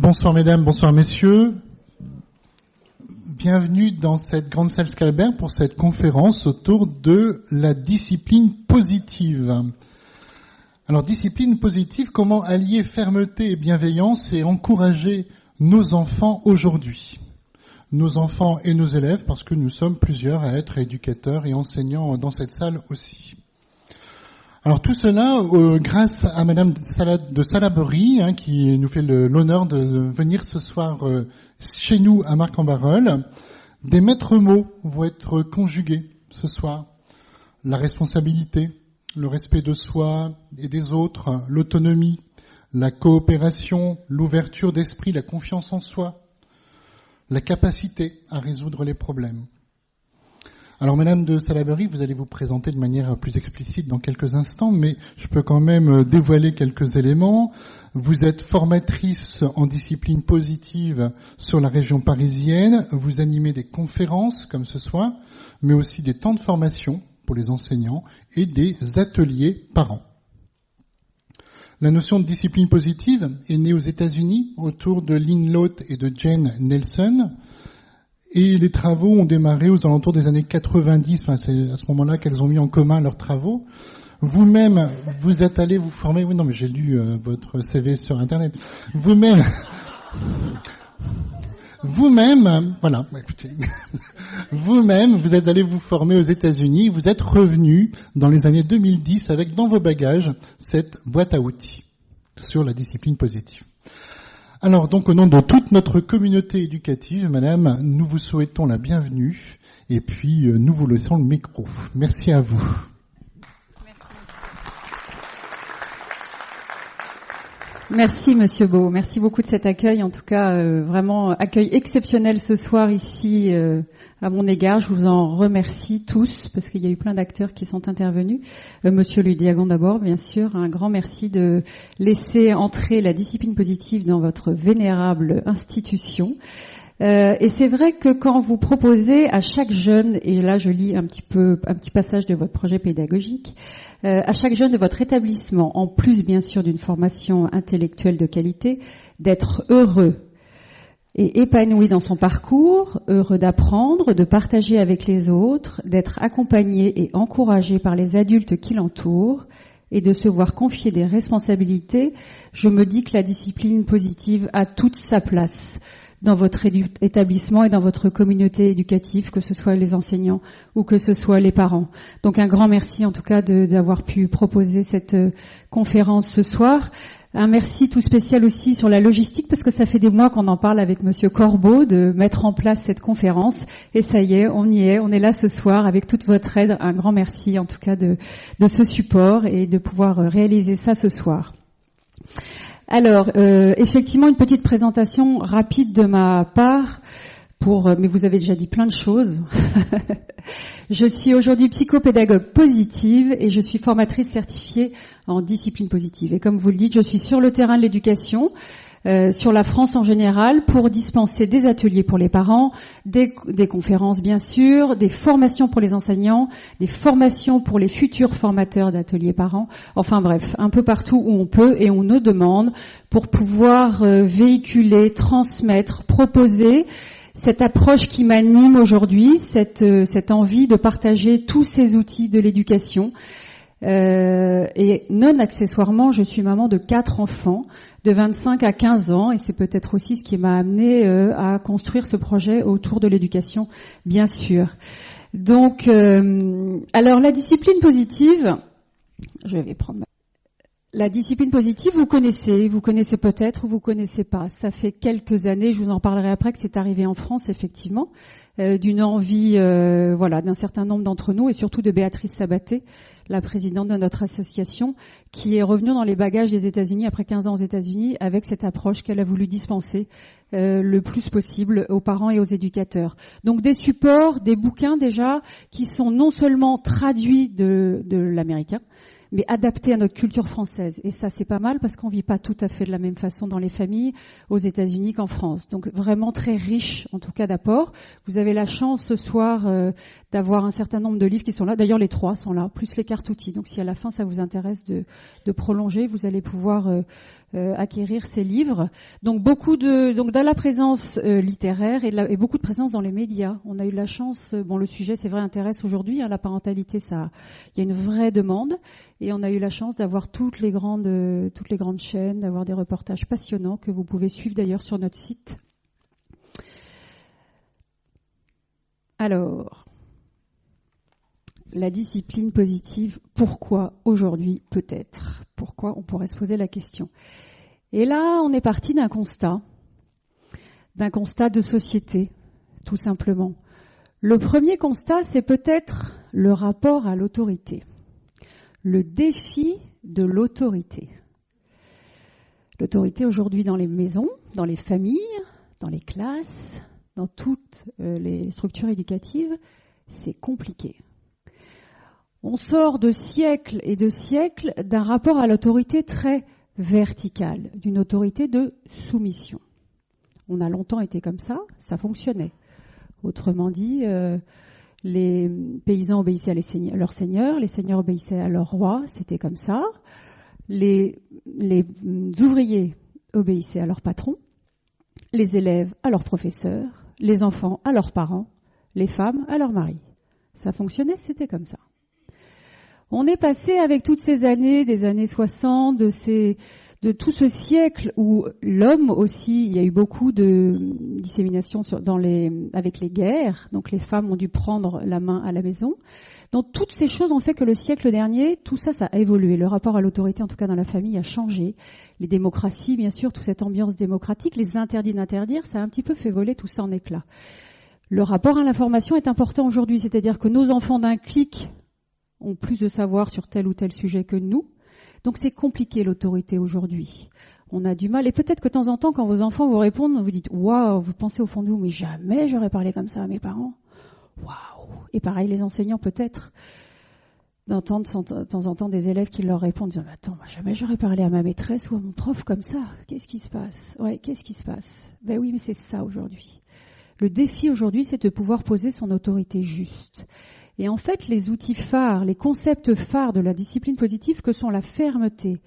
Bonsoir mesdames, bonsoir messieurs. Bienvenue dans cette grande salle Scalabert pour cette conférence autour de la discipline positive. Alors, discipline positive, comment allier fermeté et bienveillance et encourager nos enfants aujourd'hui. Nos enfants et nos élèves, parce que nous sommes plusieurs à être éducateurs et enseignants dans cette salle aussi. Alors tout cela grâce à Madame de Salaberry, qui nous fait l'honneur de venir ce soir chez nous à Marc-en-Barœul. Des maîtres mots vont être conjugués ce soir. La responsabilité, le respect de soi et des autres, l'autonomie, la coopération, l'ouverture d'esprit, la confiance en soi, la capacité à résoudre les problèmes. Alors, Madame de Salaberry, vous allez vous présenter de manière plus explicite dans quelques instants, mais je peux quand même dévoiler quelques éléments. Vous êtes formatrice en discipline positive sur la région parisienne. Vous animez des conférences comme ce soir, mais aussi des temps de formation pour les enseignants et des ateliers parents. La notion de discipline positive est née aux États-Unis autour de Lynn Loth et de Jane Nelson. Et les travaux ont démarré aux alentours des années 90, c'est à ce moment-là qu'elles ont mis en commun leurs travaux. Vous-même, vous êtes allé vous former, oui non mais j'ai lu votre CV sur Internet, vous-même, voilà, écoutez, vous-même, vous êtes allé vous former aux États-Unis, vous êtes revenu dans les années 2010 avec dans vos bagages cette boîte à outils sur la discipline positive. Alors donc au nom de toute notre communauté éducative, Madame, nous vous souhaitons la bienvenue et puis nous vous laissons le micro. Merci à vous. Merci Monsieur Beau, merci beaucoup de cet accueil, en tout cas vraiment accueil exceptionnel ce soir ici à mon égard. Je vous en remercie tous parce qu'il y a eu plein d'acteurs qui sont intervenus. Monsieur Ludiagon d'abord, bien sûr, un grand merci de laisser entrer la discipline positive dans votre vénérable institution. Et c'est vrai que quand vous proposez à chaque jeune, et là je lis un petit passage de votre projet pédagogique, à chaque jeune de votre établissement, en plus bien sûr d'une formation intellectuelle de qualité, d'être heureux et épanoui dans son parcours, heureux d'apprendre, de partager avec les autres, d'être accompagné et encouragé par les adultes qui l'entourent et de se voir confier des responsabilités, je me dis que la discipline positive a toute sa place dans votre établissement et dans votre communauté éducative, que ce soit les enseignants ou que ce soit les parents. Donc un grand merci en tout cas d'avoir pu proposer cette conférence ce soir. Un merci tout spécial aussi sur la logistique, parce que ça fait des mois qu'on en parle avec Monsieur Corbeau de mettre en place cette conférence. Et ça y est, on est là ce soir avec toute votre aide. Un grand merci en tout cas de ce support et de pouvoir réaliser ça ce soir. Alors, effectivement, une petite présentation rapide de ma part, mais vous avez déjà dit plein de choses. Je suis aujourd'hui psychopédagogue positive et je suis formatrice certifiée en discipline positive. Et comme vous le dites, je suis sur le terrain de l'éducation, sur la France en général, pour dispenser des ateliers pour les parents, des conférences bien sûr, des formations pour les enseignants, des formations pour les futurs formateurs d'ateliers parents, enfin bref, un peu partout où on peut et on nous demande pour pouvoir véhiculer, transmettre, proposer cette approche qui m'anime aujourd'hui, cette envie de partager tous ces outils de l'éducation. Et non accessoirement, je suis maman de 4 enfants de 25 à 15 ans et c'est peut-être aussi ce qui m'a amenée à construire ce projet autour de l'éducation, bien sûr. Donc, alors la discipline positive, je vais prendre la discipline positive, vous connaissez peut-être ou vous connaissez pas. Ça fait quelques années, je vous en parlerai après, que c'est arrivé en France, effectivement, d'une envie, d'un certain nombre d'entre nous et surtout de Béatrice Sabaté, la présidente de notre association, qui est revenue dans les bagages des États-Unis après 15 ans aux États-Unis avec cette approche qu'elle a voulu dispenser le plus possible aux parents et aux éducateurs. Donc des supports, des bouquins déjà qui sont non seulement traduits de l'américain, mais adapté à notre culture française. Et ça, c'est pas mal parce qu'on vit pas tout à fait de la même façon dans les familles aux États-Unis qu'en France. Donc vraiment très riche, en tout cas, d'apports. Vous avez la chance ce soir d'avoir un certain nombre de livres qui sont là. D'ailleurs, les 3 sont là, plus les cartes outils. Donc si à la fin ça vous intéresse de prolonger, vous allez pouvoir acquérir ces livres. Donc donc dans la présence littéraire et beaucoup de présence dans les médias. On a eu la chance. Bon, le sujet, c'est vrai, intéresse aujourd'hui. La parentalité, ça, il y a une vraie demande. Et on a eu la chance d'avoir toutes les grandes chaînes, d'avoir des reportages passionnants que vous pouvez suivre d'ailleurs sur notre site. Alors, la discipline positive, pourquoi aujourd'hui peut-être? Pourquoi on pourrait se poser la question? Et là, on est parti d'un constat de société, tout simplement. Le premier constat, c'est peut-être le rapport à l'autorité. Le défi de l'autorité. L'autorité aujourd'hui dans les maisons, dans les familles, dans les classes, dans toutes les structures éducatives, c'est compliqué. On sort de siècles et de siècles d'un rapport à l'autorité très vertical, d'une autorité de soumission. On a longtemps été comme ça fonctionnait. Autrement dit, les paysans obéissaient à leurs seigneurs, les seigneurs obéissaient à leurs rois, c'était comme ça. Les ouvriers obéissaient à leurs patrons, les élèves à leurs professeurs, les enfants à leurs parents, les femmes à leurs maris. Ça fonctionnait, c'était comme ça. On est passé avec toutes ces années, des années 60, de tout ce siècle où l'homme aussi, il y a eu beaucoup de dissémination avec les guerres, donc les femmes ont dû prendre la main à la maison. Donc toutes ces choses ont fait que le siècle dernier, tout ça, ça a évolué. Le rapport à l'autorité, en tout cas dans la famille, a changé. Les démocraties, bien sûr, toute cette ambiance démocratique, les interdits d'interdire, ça a un petit peu fait voler tout ça en éclats. Le rapport à l'information est important aujourd'hui, c'est-à-dire que nos enfants d'un clic ont plus de savoir sur tel ou tel sujet que nous. Donc c'est compliqué l'autorité aujourd'hui. On a du mal. Et peut-être que de temps en temps, quand vos enfants vous répondent, vous dites « Waouh », vous pensez au fond de vous « Mais jamais j'aurais parlé comme ça à mes parents. » Waouh. Et pareil, les enseignants peut-être, d'entendre de temps en temps des élèves qui leur répondent « Attends, moi, jamais j'aurais parlé à ma maîtresse ou à mon prof comme ça. Qu'est-ce qui se passe ?» Ouais, qu'est-ce qui se passe? Ben oui, mais c'est ça aujourd'hui. Le défi aujourd'hui, c'est de pouvoir poser son autorité juste. Et en fait, les outils phares, les concepts phares de la discipline positive, que sont la fermeté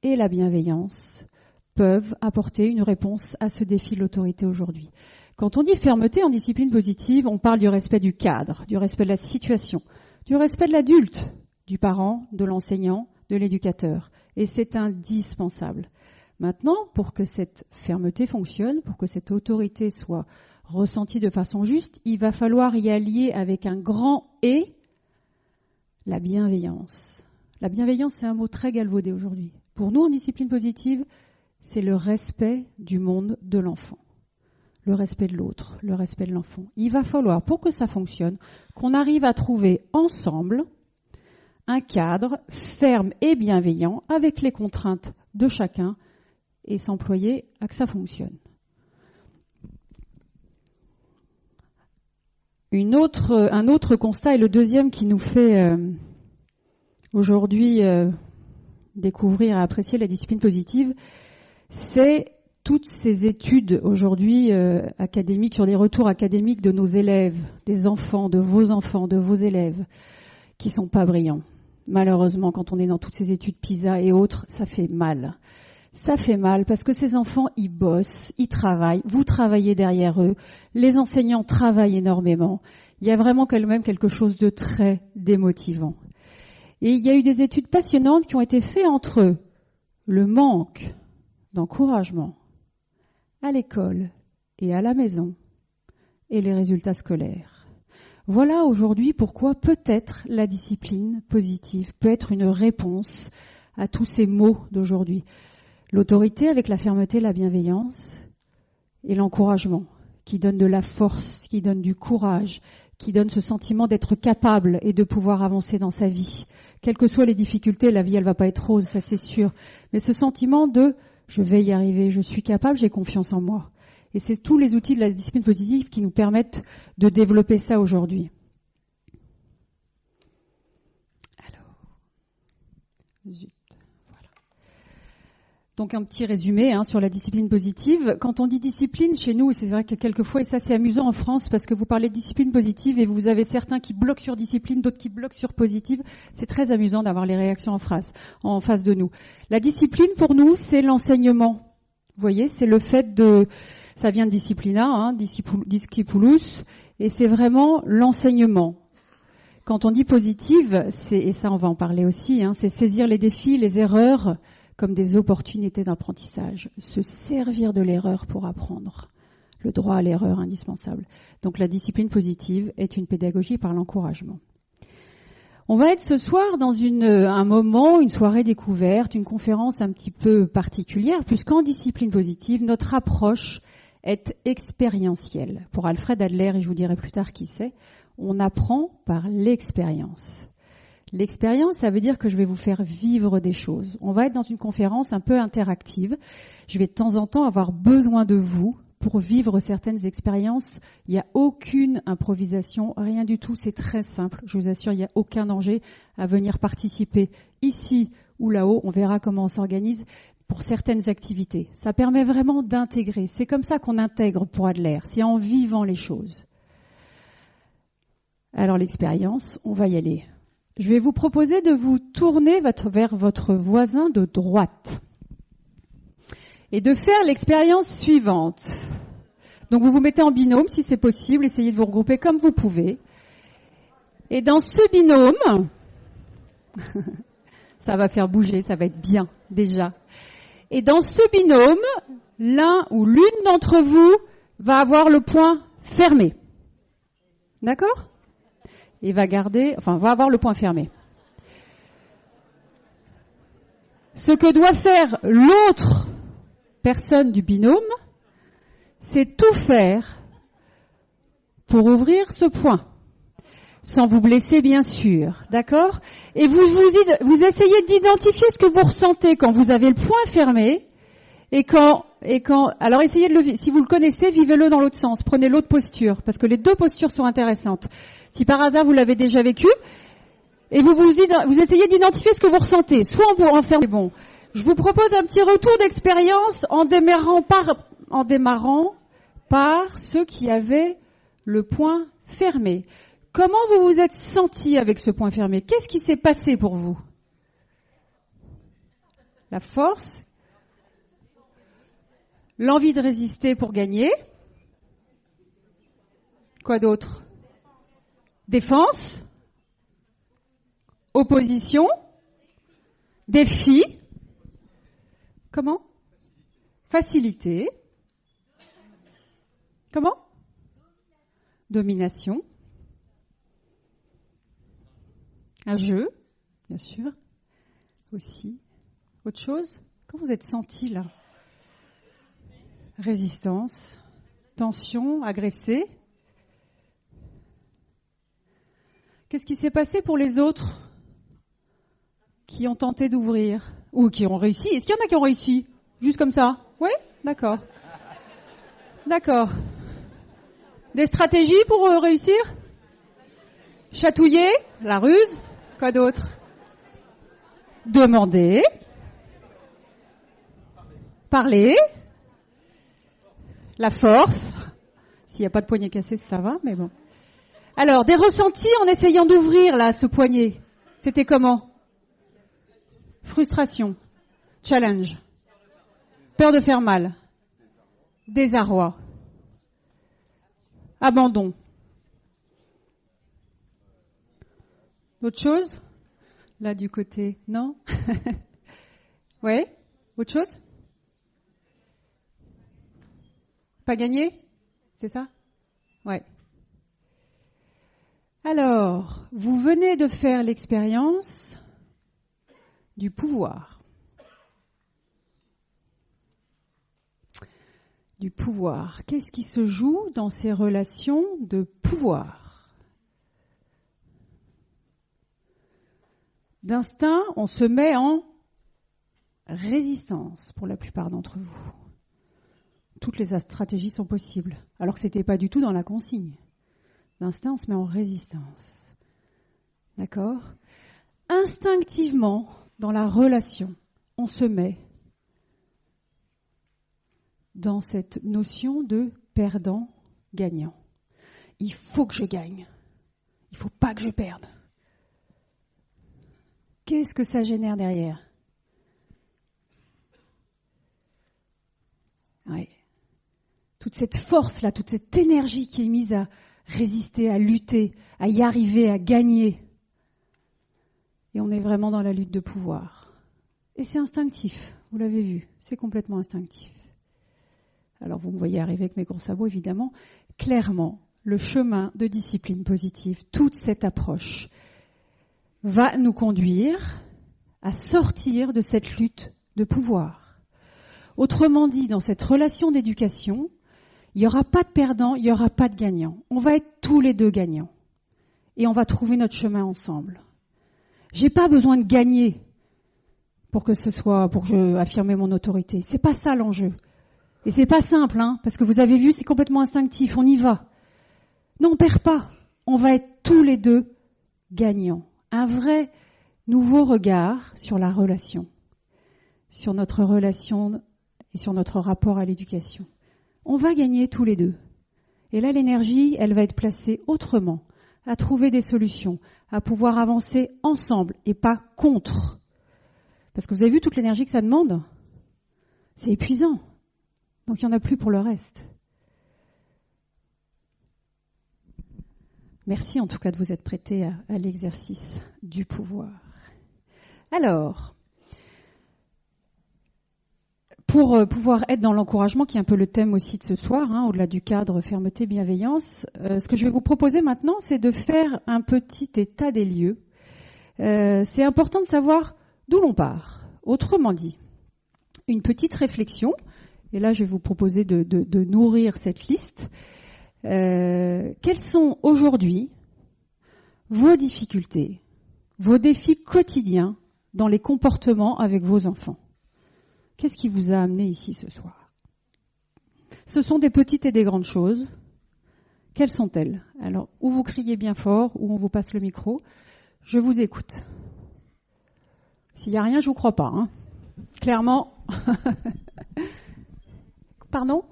et la bienveillance, peuvent apporter une réponse à ce défi de l'autorité aujourd'hui. Quand on dit fermeté en discipline positive, on parle du respect du cadre, du respect de la situation, du respect de l'adulte, du parent, de l'enseignant, de l'éducateur. Et c'est indispensable. Maintenant, pour que cette fermeté fonctionne, pour que cette autorité soit ressentie de façon juste, il va falloir y allier avec un grand « et » la bienveillance. La bienveillance, c'est un mot très galvaudé aujourd'hui. Pour nous, en discipline positive, c'est le respect du monde de l'enfant. Le respect de l'autre, le respect de l'enfant. Il va falloir, pour que ça fonctionne, qu'on arrive à trouver ensemble un cadre ferme et bienveillant avec les contraintes de chacun et s'employer à que ça fonctionne. Un autre constat, et le deuxième qui nous fait aujourd'hui découvrir et apprécier la discipline positive, c'est toutes ces études aujourd'hui académiques, sur les retours académiques de nos élèves, des enfants, de vos élèves, qui sont pas brillants. Malheureusement, quand on est dans toutes ces études PISA et autres, ça fait mal. Ça fait mal parce que ces enfants, ils bossent, ils travaillent, vous travaillez derrière eux, les enseignants travaillent énormément. Il y a vraiment quand même quelque chose de très démotivant. Et il y a eu des études passionnantes qui ont été faites entre le manque d'encouragement à l'école et à la maison et les résultats scolaires. Voilà aujourd'hui pourquoi peut-être la discipline positive peut être une réponse à tous ces maux d'aujourd'hui. L'autorité avec la fermeté, la bienveillance et l'encouragement qui donne de la force, qui donne du courage, qui donne ce sentiment d'être capable et de pouvoir avancer dans sa vie. Quelles que soient les difficultés, la vie elle va pas être rose, ça c'est sûr, mais ce sentiment de je vais y arriver, je suis capable, j'ai confiance en moi. Et c'est tous les outils de la discipline positive qui nous permettent de développer ça aujourd'hui. Alors, Zut. Voilà. Donc un petit résumé sur la discipline positive. Quand on dit discipline chez nous, c'est vrai que quelquefois, et ça c'est amusant en France, parce que vous parlez de discipline positive et vous avez certains qui bloquent sur discipline, d'autres qui bloquent sur positive. C'est très amusant d'avoir les réactions en face de nous. La discipline pour nous, c'est l'enseignement. Vous voyez, c'est le fait de... Ça vient de disciplina, discipulus, et c'est vraiment l'enseignement. Quand on dit positive, et ça on va en parler aussi, c'est saisir les défis, les erreurs comme des opportunités d'apprentissage. Se servir de l'erreur pour apprendre. Le droit à l'erreur indispensable. Donc la discipline positive est une pédagogie par l'encouragement. On va être ce soir dans un moment, une soirée découverte, une conférence un petit peu particulière, puisqu'en discipline positive, notre approche est expérientielle. Pour Alfred Adler, et je vous dirai plus tard qui c'est, on apprend par l'expérience. L'expérience, ça veut dire que je vais vous faire vivre des choses. On va être dans une conférence un peu interactive. Je vais de temps en temps avoir besoin de vous pour vivre certaines expériences. Il n'y a aucune improvisation, rien du tout. C'est très simple. Je vous assure, il n'y a aucun danger à venir participer ici ou là-haut. On verra comment on s'organise pour certaines activités. Ça permet vraiment d'intégrer. C'est comme ça qu'on intègre pour Adler. C'est en vivant les choses. Alors l'expérience, on va y aller. Je vais vous proposer de vous tourner vers votre voisin de droite et de faire l'expérience suivante. Donc vous vous mettez en binôme si c'est possible, essayez de vous regrouper comme vous pouvez. Et dans ce binôme, ça va faire bouger, ça va être bien déjà. Et dans ce binôme, l'un ou l'une d'entre vous va avoir le poing fermé. D'accord ? Et va avoir le poing fermé. Ce que doit faire l'autre personne du binôme, c'est tout faire pour ouvrir ce poing. Sans vous blesser, bien sûr. D'accord ? Et vous essayez d'identifier ce que vous ressentez quand vous avez le poing fermé alors essayez de si vous le connaissez, vivez-le dans l'autre sens. Prenez l'autre posture, parce que les deux postures sont intéressantes. Si par hasard vous l'avez déjà vécu, et vous essayez d'identifier ce que vous ressentez, soit en fermé. Bon, je vous propose un petit retour d'expérience en démarrant par ceux qui avaient le poing fermé. Comment vous vous êtes senti avec ce poing fermé ? Qu'est-ce qui s'est passé pour vous ? La force ? L'envie de résister pour gagner. Quoi d'autre ? Défense. Opposition. Défi. Comment ? Facilité. Comment ? Domination. Un jeu, bien sûr. Aussi. Autre chose ? Comment vous êtes senti là ? Résistance, tension, agressé. Qu'est-ce qui s'est passé pour les autres qui ont tenté d'ouvrir ou qui ont réussi ? Est-ce qu'il y en a qui ont réussi ? Juste comme ça ? Oui ? D'accord. D'accord. Des stratégies pour réussir ? Chatouiller ? La ruse ? Quoi d'autre ? Demander ? Parler ? La force, s'il n'y a pas de poignet cassé, ça va, mais bon. Alors, des ressentis en essayant d'ouvrir là ce poignet. C'était comment ? Frustration, challenge, peur de faire mal, désarroi, abandon. Autre chose ? Là du côté, non ? Ouais ? Autre chose ? Pas gagné ? C'est ça ? Ouais. Alors, vous venez de faire l'expérience du pouvoir. Du pouvoir. Qu'est-ce qui se joue dans ces relations de pouvoir ? D'instinct, on se met en résistance pour la plupart d'entre vous. Toutes les stratégies sont possibles, alors que ce n'était pas du tout dans la consigne. D'instinct, on se met en résistance. D'accord ? Instinctivement, dans la relation, on se met dans cette notion de perdant-gagnant. Il faut que je gagne. Il ne faut pas que je perde. Qu'est-ce que ça génère derrière ? Ouais. Toute cette force-là, toute cette énergie qui est mise à résister, à lutter, à y arriver, à gagner. Et on est vraiment dans la lutte de pouvoir. Et c'est instinctif, vous l'avez vu, c'est complètement instinctif. Alors vous me voyez arriver avec mes gros sabots, évidemment. Clairement, le chemin de discipline positive, toute cette approche, va nous conduire à sortir de cette lutte de pouvoir. Autrement dit, dans cette relation d'éducation, il n'y aura pas de perdant, il n'y aura pas de gagnant. On va être tous les deux gagnants. Et on va trouver notre chemin ensemble. J'ai pas besoin de gagner pour que je affirmer mon autorité. C'est pas ça l'enjeu. Et c'est pas simple, parce que vous avez vu, c'est complètement instinctif, on y va. Non, on perd pas. On va être tous les deux gagnants. Un vrai nouveau regard sur la relation, sur notre relation et sur notre rapport à l'éducation. On va gagner tous les deux. Et là, l'énergie, elle va être placée autrement, à trouver des solutions, à pouvoir avancer ensemble et pas contre. Parce que vous avez vu toute l'énergie que ça demande ? C'est épuisant. Donc il n'y en a plus pour le reste. Merci en tout cas de vous être prêté à l'exercice du pouvoir. Alors, pour pouvoir être dans l'encouragement, qui est un peu le thème aussi de ce soir, au-delà du cadre fermeté, bienveillance, ce que je vais vous proposer maintenant, c'est de faire un petit état des lieux. C'est important de savoir d'où l'on part. Autrement dit, une petite réflexion, et là je vais vous proposer de nourrir cette liste. Quelles sont aujourd'hui vos difficultés, vos défis quotidiens dans les comportements avec vos enfants ? Qu'est-ce qui vous a amené ici ce soir ? Ce sont des petites et des grandes choses. Quelles sont-elles ? Alors, ou vous criez bien fort, ou on vous passe le micro. Je vous écoute. S'il n'y a rien, je ne vous crois pas. Clairement. Pardon ?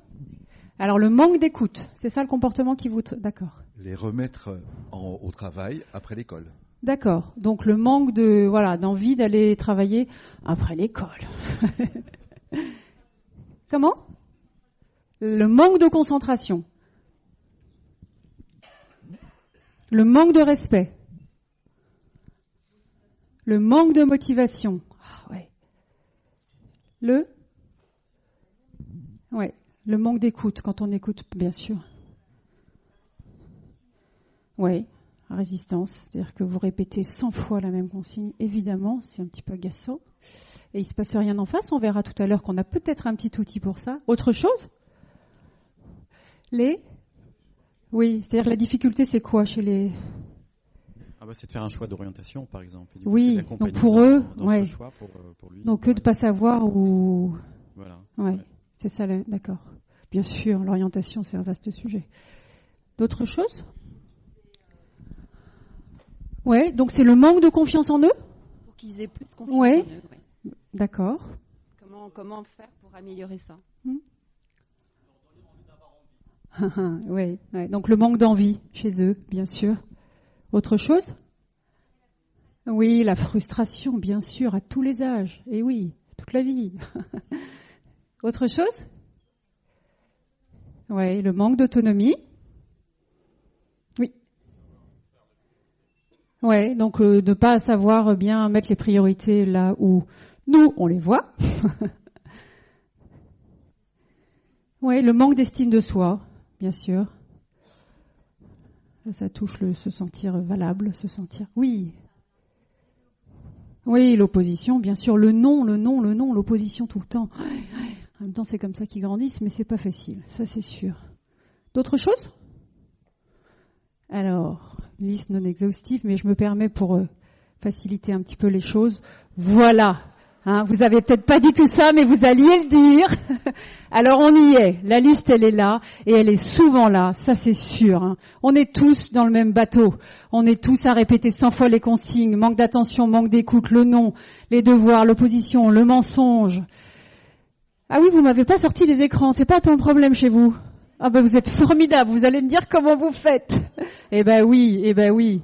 Alors, le manque d'écoute, c'est ça le comportement qui vous... D'accord. Les remettre au travail après l'école. D'accord. Donc, le manque d'envie d'aller travailler après l'école. Comment ? Le manque de concentration. Le manque de respect. Le manque de motivation. Le manque d'écoute, quand on écoute, bien sûr. Oui, résistance, c'est-à-dire que vous répétez 100 fois la même consigne, évidemment, c'est un petit peu agaçant. Et il ne se passe rien en face, on verra tout à l'heure qu'on a peut-être un petit outil pour ça. Autre chose ? Oui, c'est-à-dire la difficulté, c'est quoi chez les... c'est de faire un choix d'orientation, par exemple. Oui, donc pour eux, ce choix pour lui. Donc eux de ne pas savoir où... Voilà. Ouais, c'est ça, d'accord. Bien sûr, l'orientation, c'est un vaste sujet. D'autres choses ? Ouais, donc c'est le manque de confiance en eux ? Pour qu'ils aient plus de confiance en eux. Ouais. D'accord. Comment faire pour améliorer ça ? Oui, donc le manque d'envie chez eux, bien sûr. Autre chose ? Oui, la frustration, bien sûr, à tous les âges. Et oui, toute la vie. Autre chose ? Oui, le manque d'autonomie. Oui. Oui, donc ne pas savoir bien mettre les priorités là où nous, on les voit. Oui, le manque d'estime de soi, bien sûr. Là, ça touche se sentir valable, se sentir... Oui. Oui, l'opposition, bien sûr. Le non, l'opposition tout le temps. En même temps, c'est comme ça qu'ils grandissent, mais c'est pas facile, ça c'est sûr. D'autres choses ? Alors, liste non exhaustive, mais je me permets pour faciliter un petit peu les choses. Voilà Hein, vous avez peut-être pas dit tout ça, mais vous alliez le dire. Alors on y est. La liste, elle est là, et elle est souvent là, ça c'est sûr. Hein. On est tous dans le même bateau. On est tous à répéter 100 fois les consignes, manque d'attention, manque d'écoute, le non, les devoirs, l'opposition, le mensonge. Ah oui, vous m'avez pas sorti les écrans, c'est pas ton problème chez vous. Ah ben vous êtes formidable, vous allez me dire comment vous faites. Eh ben oui.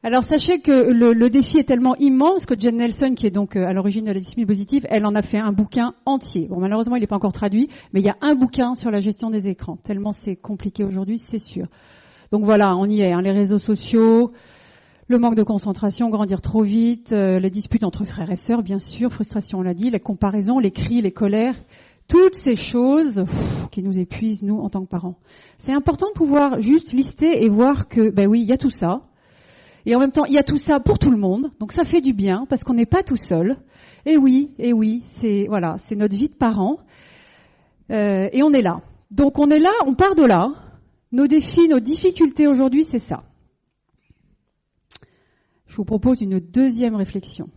Alors sachez que le défi est tellement immense que Jen Nelson, qui est donc à l'origine de la discipline positive, elle en a fait un bouquin entier. Bon, malheureusement, il n'est pas encore traduit, mais il y a un bouquin sur la gestion des écrans. Tellement c'est compliqué aujourd'hui, c'est sûr. Donc voilà, on y est. Hein, les réseaux sociaux, le manque de concentration, grandir trop vite, les disputes entre frères et sœurs, bien sûr, frustration, on l'a dit, les comparaisons, les cris, les colères, toutes ces choses qui nous épuisent, nous, en tant que parents. C'est important de pouvoir juste lister et voir que, ben oui, il y a tout ça. Et en même temps, il y a tout ça pour tout le monde, donc ça fait du bien parce qu'on n'est pas tout seul. Et oui, c'est notre vie de parents. Et on est là. Donc on est là, on part de là. Nos défis, nos difficultés aujourd'hui, c'est ça. Je vous propose une deuxième réflexion.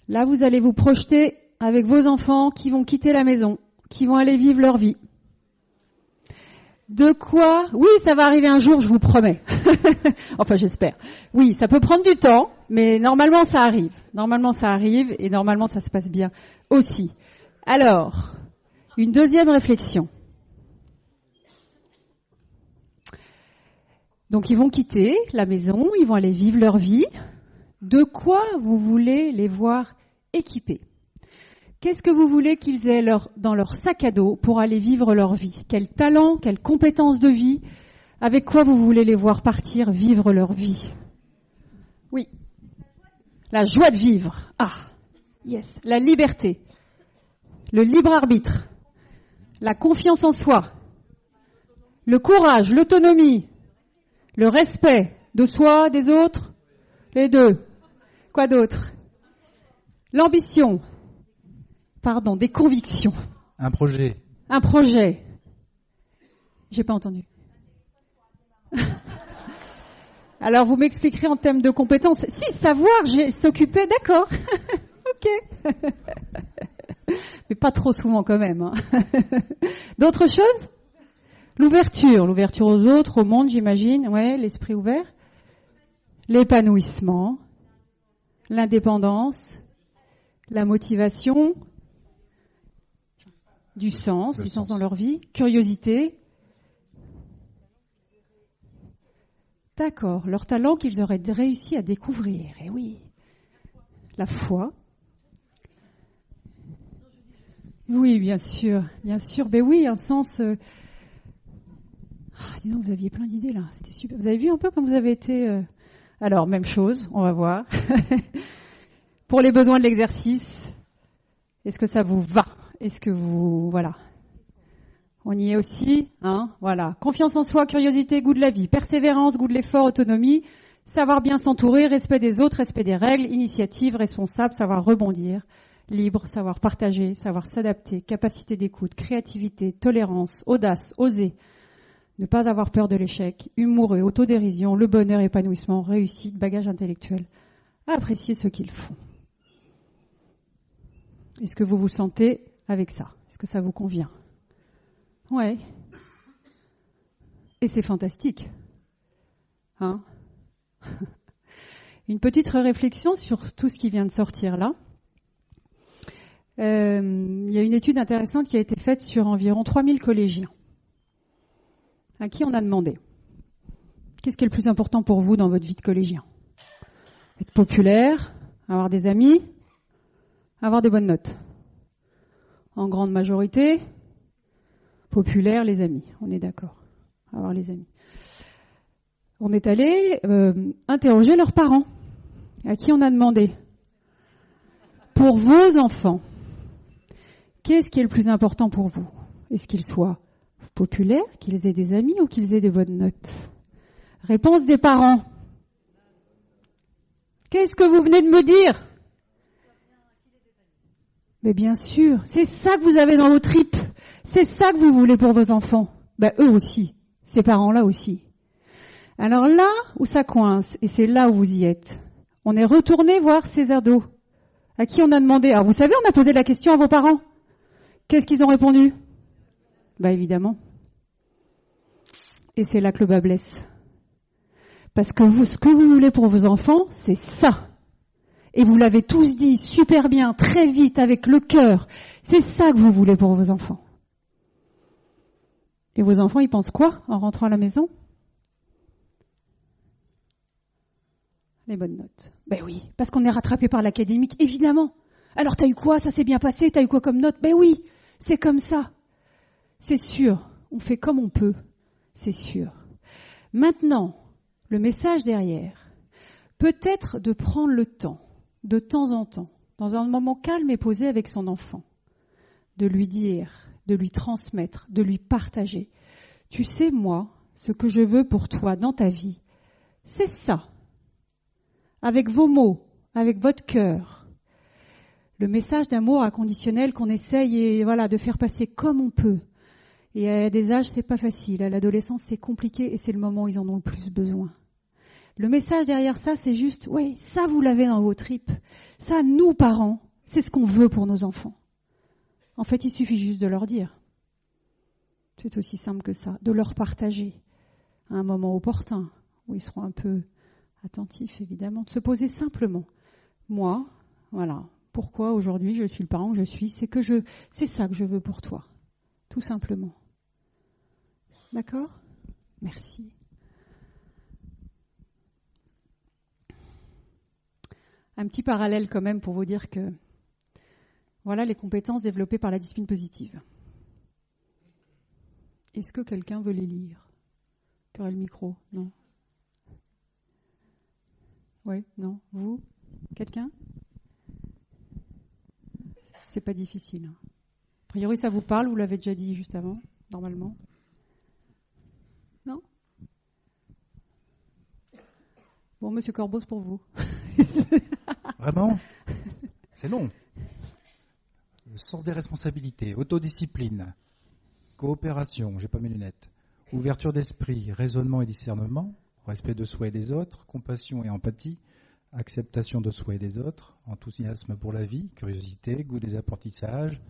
Là, vous allez vous projeter avec vos enfants qui vont quitter la maison, qui vont aller vivre leur vie. De quoi? Oui, ça va arriver un jour, je vous promets. Enfin, j'espère. Oui, ça peut prendre du temps, mais normalement, ça arrive. Et normalement, ça se passe bien aussi. Alors, une deuxième réflexion. Donc, ils vont quitter la maison, ils vont aller vivre leur vie. De quoi vous voulez les voir équipés? Qu'est-ce que vous voulez qu'ils aient dans leur sac à dos pour aller vivre leur vie? Quel talent, quelles compétences de vie? Avec quoi vous voulez les voir partir vivre leur vie? Oui. La joie de vivre. Ah, yes. La liberté. Le libre arbitre. La confiance en soi. Le courage, l'autonomie. Le respect de soi, des autres. Les deux. Quoi d'autre? L'ambition. Des convictions. Un projet. J'ai pas entendu. Alors, vous m'expliquerez en termes de compétences. Si, savoir, s'occuper, d'accord. Ok. Mais pas trop souvent quand même. Hein. D'autres choses? L'ouverture aux autres, au monde, j'imagine. Ouais, l'esprit ouvert. L'épanouissement. L'indépendance. La motivation. Du sens dans leur vie, curiosité. D'accord, leur talent qu'ils auraient réussi à découvrir. Et oui, la foi. Oui, bien sûr. Ben oui, un sens. Dis donc, vous aviez plein d'idées là. C'était super. Vous avez vu un peu comme vous avez été. Alors, même chose. On va voir. Pour les besoins de l'exercice, est-ce que ça vous va? Est-ce que vous... Voilà. On y est aussi, hein, voilà. Confiance en soi, curiosité, goût de la vie, persévérance, goût de l'effort, autonomie, savoir bien s'entourer, respect des autres, respect des règles, initiative, responsable, savoir rebondir, libre, savoir partager, savoir s'adapter, capacité d'écoute, créativité, tolérance, audace, oser, ne pas avoir peur de l'échec, humour et autodérision, le bonheur, épanouissement, réussite, bagage intellectuel, apprécier ce qu'ils font. Est-ce que vous vous sentez avec ça? Est-ce que ça vous convient? Ouais. Et c'est fantastique. Hein? Une petite réflexion sur tout ce qui vient de sortir là. Il y a une étude intéressante qui a été faite sur environ 3000 collégiens, à qui on a demandé: qu'est-ce qui est le plus important pour vous dans votre vie de collégien? Être populaire, avoir des amis, avoir des bonnes notes. En grande majorité, populaire, les amis. On est d'accord. Avoir les amis. On est allé interroger leurs parents, à qui on a demandé: pour vos enfants, qu'est-ce qui est le plus important pour vous? Est-ce qu'ils soient populaires, qu'ils aient des amis ou qu'ils aient des bonnes notes? Réponse des parents. Qu'est-ce que vous venez de me dire? Mais bien sûr, c'est ça que vous avez dans vos tripes. C'est ça que vous voulez pour vos enfants. Eux aussi, ces parents-là aussi. Alors là où ça coince, et c'est là où vous y êtes, on est retourné voir ces ados À qui on a demandé? Alors vous savez, on a posé la question à vos parents. Qu'est-ce qu'ils ont répondu? Évidemment. Et c'est là que le bas blesse. Parce que vous, ce que vous voulez pour vos enfants, c'est ça. Et vous l'avez tous dit super bien, très vite, avec le cœur. C'est ça que vous voulez pour vos enfants. Et vos enfants, ils pensent quoi en rentrant à la maison? Les bonnes notes. Oui, parce qu'on est rattrapé par l'académique, évidemment. Alors t'as eu quoi? Ça s'est bien passé? T'as eu quoi comme note? Oui, c'est comme ça. C'est sûr, on fait comme on peut, c'est sûr. Maintenant, le message derrière, peut-être de prendre le temps, de temps en temps, dans un moment calme et posé avec son enfant, de lui dire, de lui transmettre, de lui partager. Tu sais, moi, ce que je veux pour toi dans ta vie, c'est ça. Avec vos mots, avec votre cœur. Le message d'amour inconditionnel qu'on essaye de faire passer comme on peut. Et à des âges, c'est pas facile. À l'adolescence, c'est compliqué et c'est le moment où ils en ont le plus besoin. Le message derrière ça, c'est juste, ça vous l'avez dans vos tripes. Ça, nous, parents, c'est ce qu'on veut pour nos enfants. En fait, il suffit juste de leur dire. C'est aussi simple que ça. De leur partager à un moment opportun, où ils seront un peu attentifs, évidemment. De se poser simplement. Moi, pourquoi aujourd'hui je suis le parent que je suis, c'est ça que je veux pour toi. Tout simplement. D'accord? Merci. Un petit parallèle quand même pour vous dire que voilà les compétences développées par la discipline positive. Est-ce que quelqu'un veut les lire? Tu aurais le micro? Non? Oui? Non? Vous? Quelqu'un? C'est pas difficile. A priori, ça vous parle, vous l'avez déjà dit juste avant, normalement. Non? Bon, Monsieur Corbos, pour vous. Vraiment? C'est long. Le sens des responsabilités, autodiscipline, coopération, j'ai pas mes lunettes, ouverture d'esprit, raisonnement et discernement, respect de soi et des autres, compassion et empathie, acceptation de soi et des autres, enthousiasme pour la vie, curiosité, goût des apprentissages,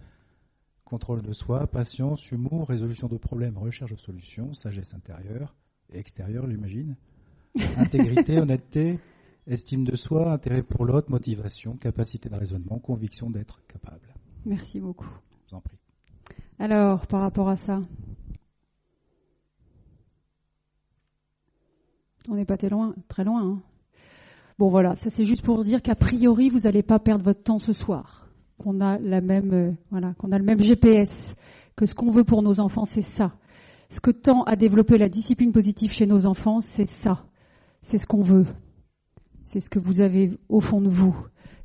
contrôle de soi, patience, humour, résolution de problèmes, recherche de solutions, sagesse intérieure et extérieure, j'imagine, intégrité, honnêteté, estime de soi, intérêt pour l'autre, motivation, capacité de raisonnement, conviction d'être capable. Merci beaucoup. Je vous en prie. Alors, par rapport à ça, on n'est pas très loin, hein. Bon voilà, ça c'est juste pour dire qu'a priori, vous n'allez pas perdre votre temps ce soir. Qu'on a la même, qu'on a le même GPS, que ce qu'on veut pour nos enfants, c'est ça. Ce que tend à développer la discipline positive chez nos enfants, c'est ça. C'est ce qu'on veut. C'est ce que vous avez au fond de vous.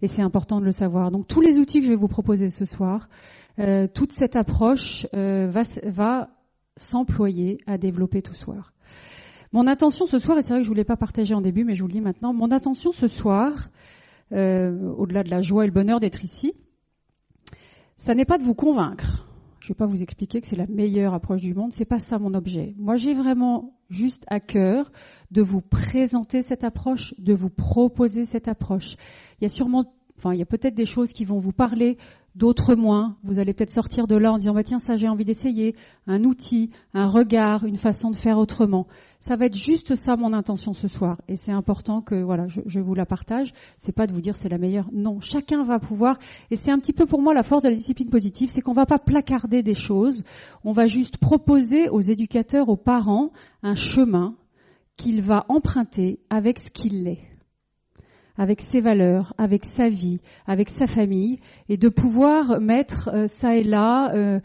Et c'est important de le savoir. Donc tous les outils que je vais vous proposer ce soir, toute cette approche va s'employer à développer tout soir. Mon intention ce soir, et c'est vrai que je ne voulais pas partager en début, mais je vous le dis maintenant, mon intention ce soir, au-delà de la joie et le bonheur d'être ici, ça n'est pas de vous convaincre. Je ne vais pas vous expliquer que c'est la meilleure approche du monde, c'est pas ça mon objet. Moi, j'ai vraiment juste à cœur de vous présenter cette approche, de vous proposer cette approche. Il y a peut-être des choses qui vont vous parler, d'autres moins. Vous allez peut-être sortir de là en disant tiens, ça j'ai envie d'essayer, un outil, un regard, une façon de faire autrement. Ça va être juste ça mon intention ce soir. Et c'est important que je vous la partage. C'est pas de vous dire c'est la meilleure. Non, chacun va pouvoir. Et c'est un petit peu pour moi la force de la discipline positive, c'est qu'on va pas placarder des choses. On va juste proposer aux éducateurs, aux parents, un chemin qu'il va emprunter avec ce qu'il est, avec ses valeurs, avec sa vie, avec sa famille, et de pouvoir mettre ça et là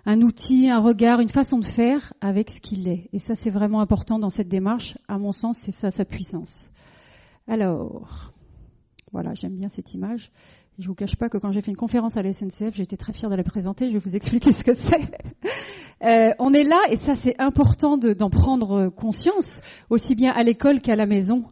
un outil, un regard, une façon de faire avec ce qu'il est. Et ça, c'est vraiment important dans cette démarche. À mon sens, c'est ça sa puissance. Alors, voilà, j'aime bien cette image. Je ne vous cache pas que quand j'ai fait une conférence à la SNCF, j'étais très fière de la présenter. Je vais vous expliquer ce que c'est. On est là, et ça, c'est important d'en prendre conscience, aussi bien à l'école qu'à la maison.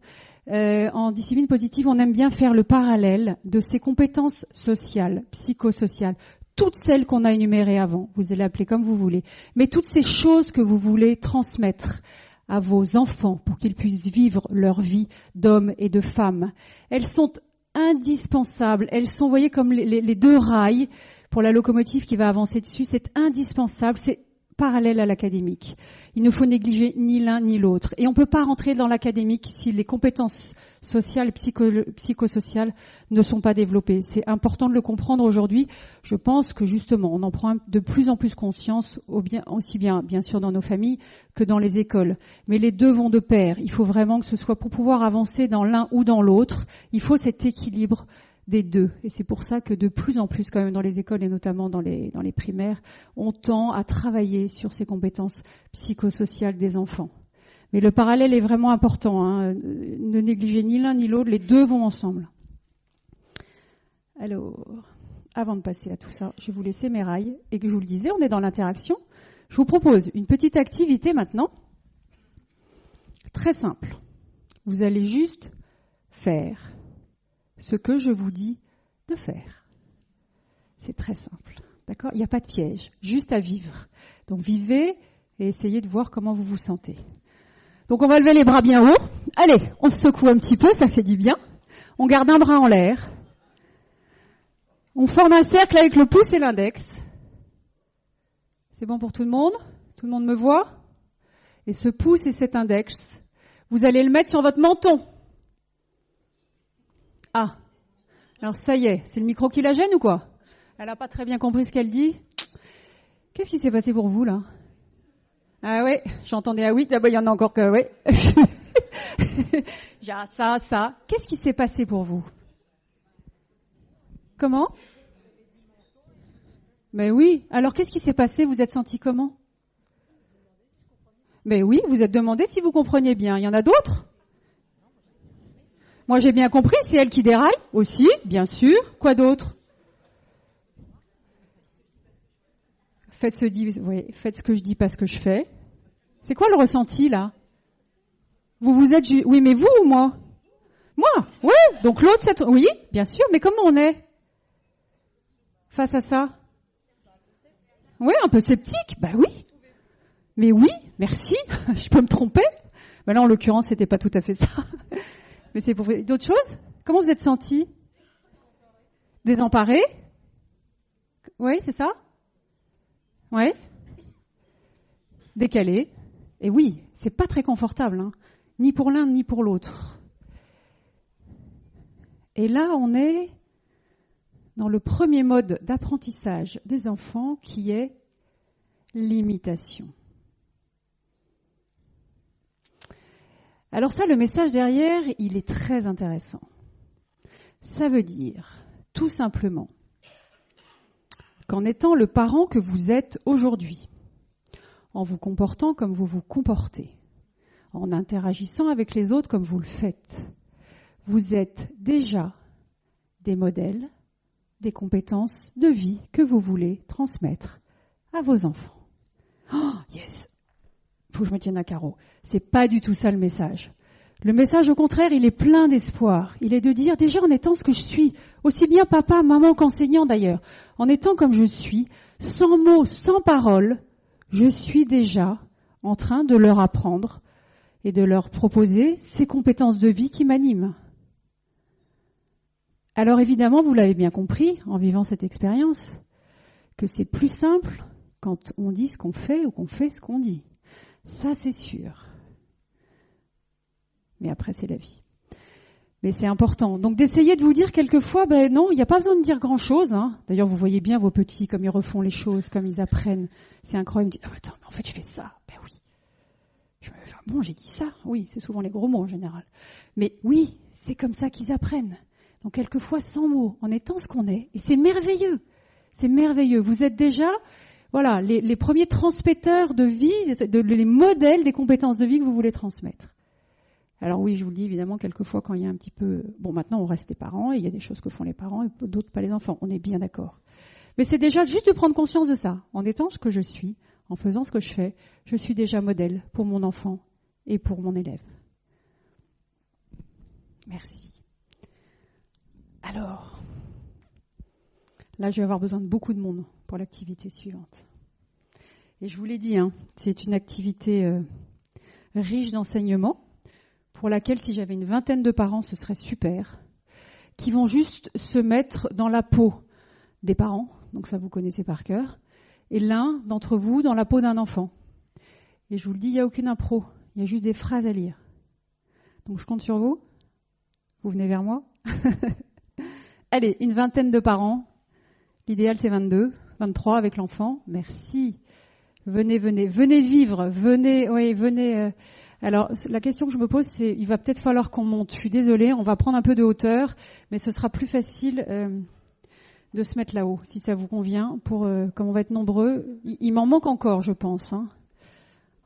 En discipline positive, on aime bien faire le parallèle de ces compétences sociales, psychosociales, toutes celles qu'on a énumérées avant, vous allez l'appeler comme vous voulez, mais toutes ces choses que vous voulez transmettre à vos enfants pour qu'ils puissent vivre leur vie d'hommes et de femmes, elles sont indispensables. Elles sont, vous voyez, comme les deux rails pour la locomotive qui va avancer dessus. C'est indispensable, c'est parallèle à l'académique. Il ne faut négliger ni l'un ni l'autre. Et on ne peut pas rentrer dans l'académique si les compétences sociales, psychosociales ne sont pas développées. C'est important de le comprendre aujourd'hui. Je pense que justement, on en prend de plus en plus conscience, aussi bien sûr dans nos familles que dans les écoles. Mais les deux vont de pair. Il faut vraiment que ce soit, pour pouvoir avancer dans l'un ou dans l'autre, il faut cet équilibre des deux. Et c'est pour ça que de plus en plus, quand même, dans les écoles et notamment dans les primaires, on tend à travailler sur ces compétences psychosociales des enfants. Mais le parallèle est vraiment important, hein. Ne négligez ni l'un ni l'autre, les deux vont ensemble. Alors, avant de passer à tout ça, je vais vous laisser mes rails. Et que je vous le disais, on est dans l'interaction. Je vous propose une petite activité maintenant, très simple. Vous allez juste faire ce que je vous dis de faire. C'est très simple, d'accord ? Il n'y a pas de piège, juste à vivre. Donc vivez et essayez de voir comment vous vous sentez. Donc on va lever les bras bien haut. Allez, on se secoue un petit peu, ça fait du bien. On garde un bras en l'air. On forme un cercle avec le pouce et l'index. C'est bon pour tout le monde ? Tout le monde me voit ? Et ce pouce et cet index, vous allez le mettre sur votre menton. Ah, alors ça y est, c'est le micro qui la gêne ou quoi ? Elle n'a pas très bien compris ce qu'elle dit. Qu'est-ce qui s'est passé pour vous là ? Ah oui, j'entendais ah oui, d'abord il y en a encore que oui. Ça. Qu'est-ce qui s'est passé pour vous ? Comment ? Mais oui, alors qu'est-ce qui s'est passé ? Vous êtes senti comment ? Mais oui, vous êtes demandé si vous compreniez bien. Il y en a d'autres ? Moi, j'ai bien compris, c'est elle qui déraille aussi, bien sûr. Quoi d'autre ? Faites ce que je dis, pas ce que je fais. C'est quoi le ressenti, là ? Vous êtes... Oui, mais vous ou moi ? Moi ? Oui, donc l'autre, c'est... Oui, bien sûr, mais comment on est face à ça ? Oui, un peu sceptique, bah oui. Mais oui, merci, je peux me tromper. Ben là, en l'occurrence, c'était pas tout à fait ça. Mais c'est pour d'autres choses ? Comment vous êtes senti ? Désemparé ? Oui, c'est ça ? Oui ? Décalé ? Et oui, c'est pas très confortable, hein, ni pour l'un ni pour l'autre. Et là, on est dans le premier mode d'apprentissage des enfants qui est l'imitation. Alors ça, le message derrière, il est très intéressant. Ça veut dire, tout simplement, qu'en étant le parent que vous êtes aujourd'hui, en vous comportant comme vous vous comportez, en interagissant avec les autres comme vous le faites, vous êtes déjà des modèles, des compétences de vie que vous voulez transmettre à vos enfants. Oh, yes! Faut que je me tienne à carreau. C'est pas du tout ça le message. Le message, au contraire, il est plein d'espoir. Il est de dire, déjà en étant ce que je suis, aussi bien papa, maman qu'enseignant d'ailleurs, en étant comme je suis, sans mots, sans paroles, je suis déjà en train de leur apprendre et de leur proposer ces compétences de vie qui m'animent. Alors évidemment, vous l'avez bien compris en vivant cette expérience, que c'est plus simple quand on dit ce qu'on fait ou qu'on fait ce qu'on dit. Ça, c'est sûr. Mais après, c'est la vie. Mais c'est important. Donc d'essayer de vous dire quelquefois, non, il n'y a pas besoin de dire grand-chose. Hein. D'ailleurs, vous voyez bien vos petits, comme ils refont les choses, comme ils apprennent. C'est incroyable. Ils me disent, attends, mais en fait, tu fais ça. Ben oui. Bon, j'ai dit ça. Oui, c'est souvent les gros mots en général. Mais oui, c'est comme ça qu'ils apprennent. Donc quelquefois, sans mots, en étant ce qu'on est. Et c'est merveilleux. C'est merveilleux. Vous êtes déjà... Voilà, les premiers transmetteurs de vie, les modèles des compétences de vie que vous voulez transmettre. Alors oui, je vous le dis évidemment, quelquefois quand il y a un petit peu... Bon, maintenant on reste les parents, et il y a des choses que font les parents et d'autres pas les enfants, on est bien d'accord. Mais c'est déjà juste de prendre conscience de ça. En étant ce que je suis, en faisant ce que je fais, je suis déjà modèle pour mon enfant et pour mon élève. Merci. Alors, là je vais avoir besoin de beaucoup de monde pour l'activité suivante. Et je vous l'ai dit, c'est une activité riche d'enseignements, pour laquelle si j'avais une vingtaine de parents, ce serait super. qui vont juste se mettre dans la peau des parents, donc ça vous connaissez par cœur, et l'un d'entre vous dans la peau d'un enfant. Et je vous le dis, il n'y a aucune impro, il y a juste des phrases à lire. Donc je compte sur vous. Vous venez vers moi. Allez, une vingtaine de parents. L'idéal c'est 22, 23 avec l'enfant. Merci. Venez vivre, venez. Alors la question que je me pose, c'est, il va peut-être falloir qu'on monte. Je suis désolée, on va prendre un peu de hauteur, mais ce sera plus facile de se mettre là-haut, si ça vous convient. Comme on va être nombreux, il m'en manque encore, je pense. Hein.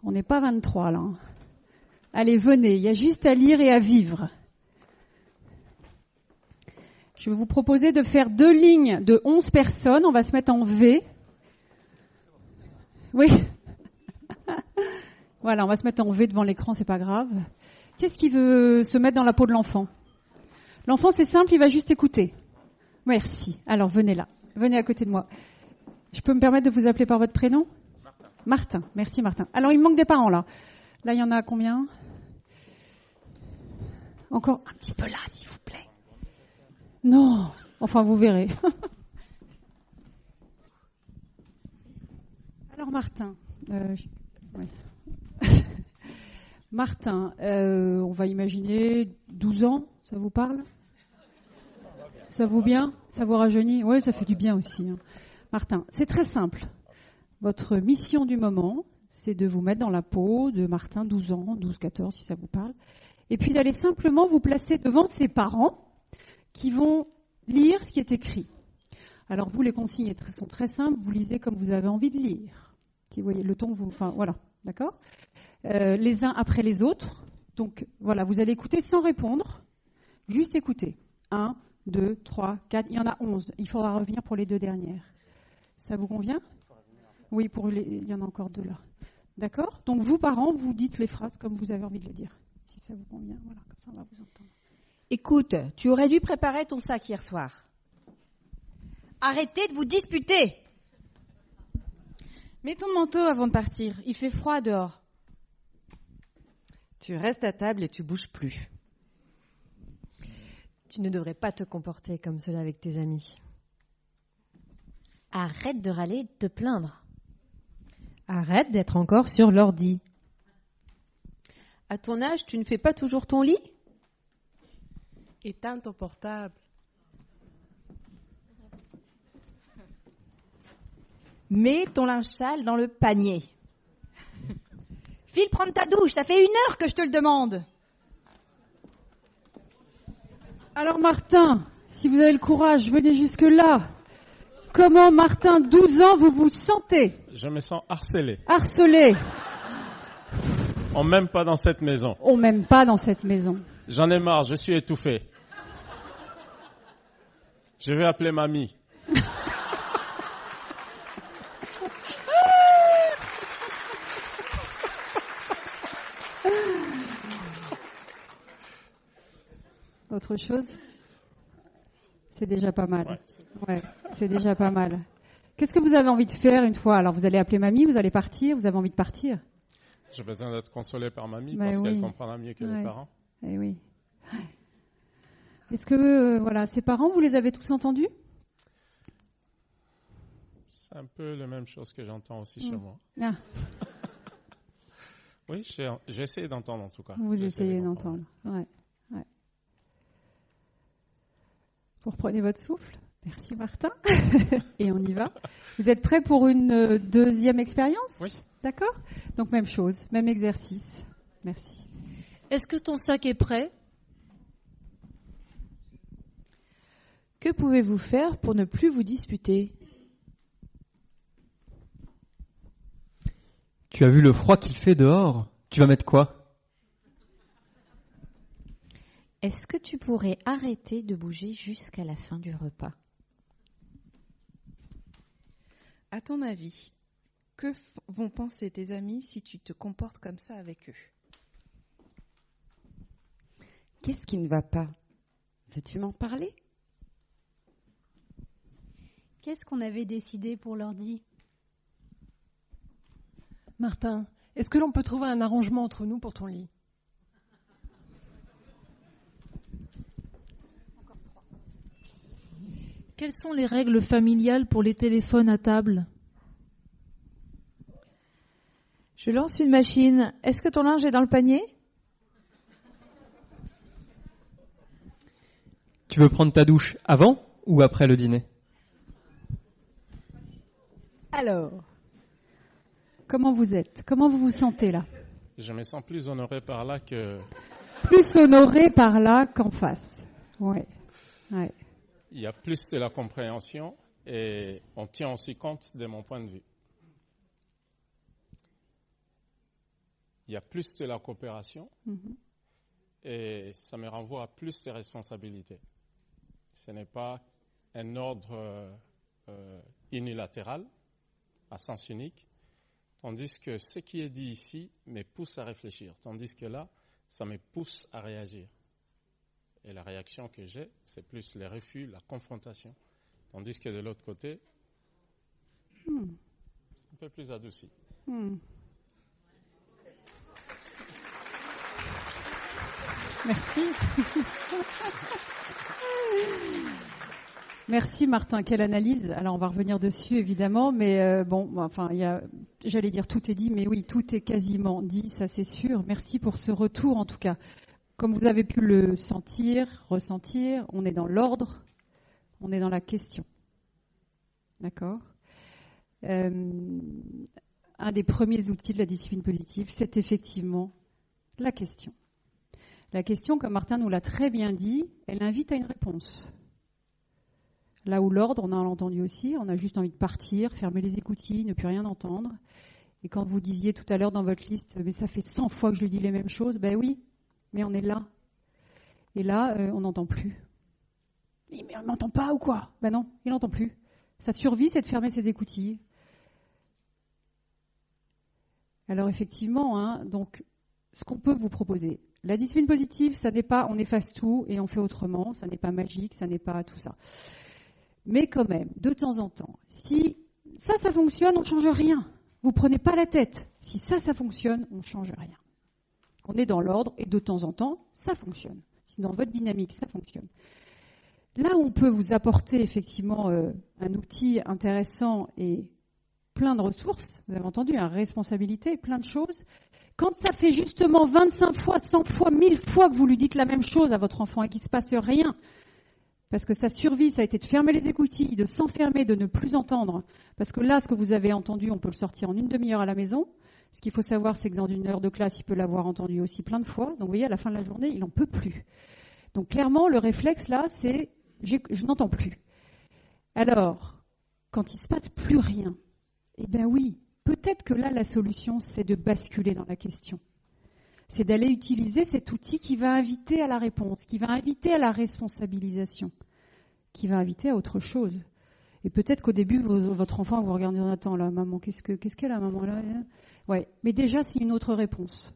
On n'est pas 23 là. Hein. Allez, venez. Il y a juste à lire et à vivre. Je vais vous proposer de faire 2 lignes de 11 personnes. On va se mettre en V. Oui. Voilà, on va se mettre en V devant l'écran, c'est pas grave. Qu'est-ce qui veut se mettre dans la peau de l'enfant? L'enfant, c'est simple, il va juste écouter. Merci. Alors, venez là. Venez à côté de moi. Je peux me permettre de vous appeler par votre prénom? Martin. Merci, Martin. Alors, il me manque des parents, là. Là, il y en a combien? Encore un petit peu là, s'il vous plaît. Non. Enfin, vous verrez. Alors, Martin. Oui. Martin, on va imaginer 12 ans, ça vous parle? Ça vous bien? Ça vous rajeunit? Oui, ça fait du bien aussi. Hein. Martin, c'est très simple. Votre mission du moment, c'est de vous mettre dans la peau de Martin, 12 ans, 12, 14, si ça vous parle, et puis d'aller simplement vous placer devant ses parents qui vont lire ce qui est écrit. Alors vous, les consignes sont très simples, vous lisez comme vous avez envie de lire. Si vous voyez le ton, voilà, d'accord? Les uns après les autres. Donc voilà, vous allez écouter sans répondre, juste écouter. 1, 2, 3, 4, il y en a 11. Il faudra revenir pour les 2 dernières. Ça vous convient? Oui, il y en a encore 2 là. D'accord? Donc vous, parents, vous dites les phrases comme vous avez envie de les dire. Si ça vous convient, voilà, comme ça on va vous entendre. Écoute, tu aurais dû préparer ton sac hier soir. Arrêtez de vous disputer. Mets ton manteau avant de partir, il fait froid dehors. Tu restes à table et tu bouges plus. Tu ne devrais pas te comporter comme cela avec tes amis. Arrête de râler et de te plaindre. Arrête d'être encore sur l'ordi. À ton âge, tu ne fais pas toujours ton lit? Éteins ton portable. Mets ton linge sale dans le panier. File prendre ta douche, ça fait 1 heure que je te le demande. Alors Martin, si vous avez le courage, venez jusque-là. Comment, Martin, 12 ans, vous vous sentez? Je me sens harcelé. Harcelé. On m'aime pas dans cette maison. On m'aime pas dans cette maison. J'en ai marre, je suis étouffé. Je vais appeler mamie. Autre chose? C'est déjà pas mal. Ouais, c'est déjà pas mal. Qu'est-ce que vous avez envie de faire une fois? Alors vous allez appeler mamie, vous allez partir, vous avez envie de partir? J'ai besoin d'être consolé par mamie parce qu'elle comprendra mieux que les parents. Eh oui. Est-ce que ces parents, vous les avez tous entendus? C'est un peu la même chose que j'entends aussi chez moi. Ah. Oui, j'ai essayé d'entendre en tout cas. Vous essayez d'entendre. Ouais. Vous reprenez votre souffle. Merci Martin. Et on y va. Vous êtes prêts pour une 2e expérience? Oui. D'accord? Donc même chose, même exercice. Merci. Est-ce que ton sac est prêt? Que pouvez-vous faire pour ne plus vous disputer? Tu as vu le froid qu'il fait dehors? Tu vas mettre quoi? Est-ce que tu pourrais arrêter de bouger jusqu'à la fin du repas? À ton avis, que vont penser tes amis si tu te comportes comme ça avec eux? Qu'est-ce qui ne va pas? Veux-tu m'en parler? Qu'est-ce qu'on avait décidé pour l'ordi? Martin, est-ce que l'on peut trouver un arrangement entre nous pour ton lit? Quelles sont les règles familiales pour les téléphones à table? Je lance une machine. Est-ce que ton linge est dans le panier? Tu veux prendre ta douche avant ou après le dîner? Alors, comment vous êtes? Comment vous vous sentez là? Je me sens plus honoré par là que... Plus honoré par là qu'en face. Ouais. Ouais. Il y a plus de la compréhension et on tient aussi compte de mon point de vue. Il y a plus de la coopération et ça me renvoie à plus de responsabilités. Ce n'est pas un ordre unilatéral, à sens unique, tandis que ce qui est dit ici me pousse à réfléchir, tandis que là, ça me pousse à réagir. Et la réaction que j'ai, c'est plus les refus, la confrontation. Tandis que de l'autre côté, c'est un peu plus adouci. Merci. Merci Martin, quelle analyse. Alors on va revenir dessus évidemment, mais j'allais dire tout est dit, mais oui, tout est quasiment dit, ça c'est sûr. Merci pour ce retour en tout cas. Comme vous avez pu le sentir, ressentir, on est dans l'ordre, on est dans la question. D'accord ? Un des premiers outils de la discipline positive, c'est effectivement la question. La question, comme Martin nous l'a très bien dit, elle invite à une réponse. Là où l'ordre, on a entendu aussi, on a juste envie de partir, fermer les écoutilles, ne plus rien entendre. Et quand vous disiez tout à l'heure dans votre liste, mais ça fait 100 fois que je lui dis les mêmes choses, ben oui, mais on est là. Et là, on n'entend plus. Mais on n'entend pas ou quoi? Ben non, il n'entend plus. Sa survie, c'est de fermer ses écoutilles. Alors effectivement, donc, ce qu'on peut vous proposer, la discipline positive, ça n'est pas on efface tout et on fait autrement, ça n'est pas magique, ça n'est pas tout ça. Mais quand même, de temps en temps, si ça fonctionne, on ne change rien. Vous ne prenez pas la tête. Si ça fonctionne, on ne change rien. On est dans l'ordre et de temps en temps, ça fonctionne. Si dans votre dynamique, ça fonctionne. Là où on peut vous apporter effectivement un outil intéressant et plein de ressources, vous avez entendu, responsabilité, plein de choses, quand ça fait justement 25 fois, 100 fois, 1000 fois que vous lui dites la même chose à votre enfant et qu'il ne se passe rien, parce que sa survie, ça a été de fermer les écoutilles, de s'enfermer, de ne plus entendre, parce que là, ce que vous avez entendu, on peut le sortir en une demi-heure à la maison. Ce qu'il faut savoir, c'est que dans une heure de classe, il peut l'avoir entendu aussi plein de fois. Donc vous voyez, à la fin de la journée, il n'en peut plus. Donc clairement, le réflexe là, c'est je n'entends plus. Alors, quand il ne se passe plus rien, eh bien oui, peut-être que là, la solution, c'est de basculer dans la question. C'est d'aller utiliser cet outil qui va inviter à la réponse, qui va inviter à la responsabilisation, qui va inviter à autre chose. Et peut-être qu'au début, votre enfant vous regarde en disant « Attends, là, maman, qu'est-ce qu'elle a, maman, là ?» Ouais, mais déjà, c'est une autre réponse.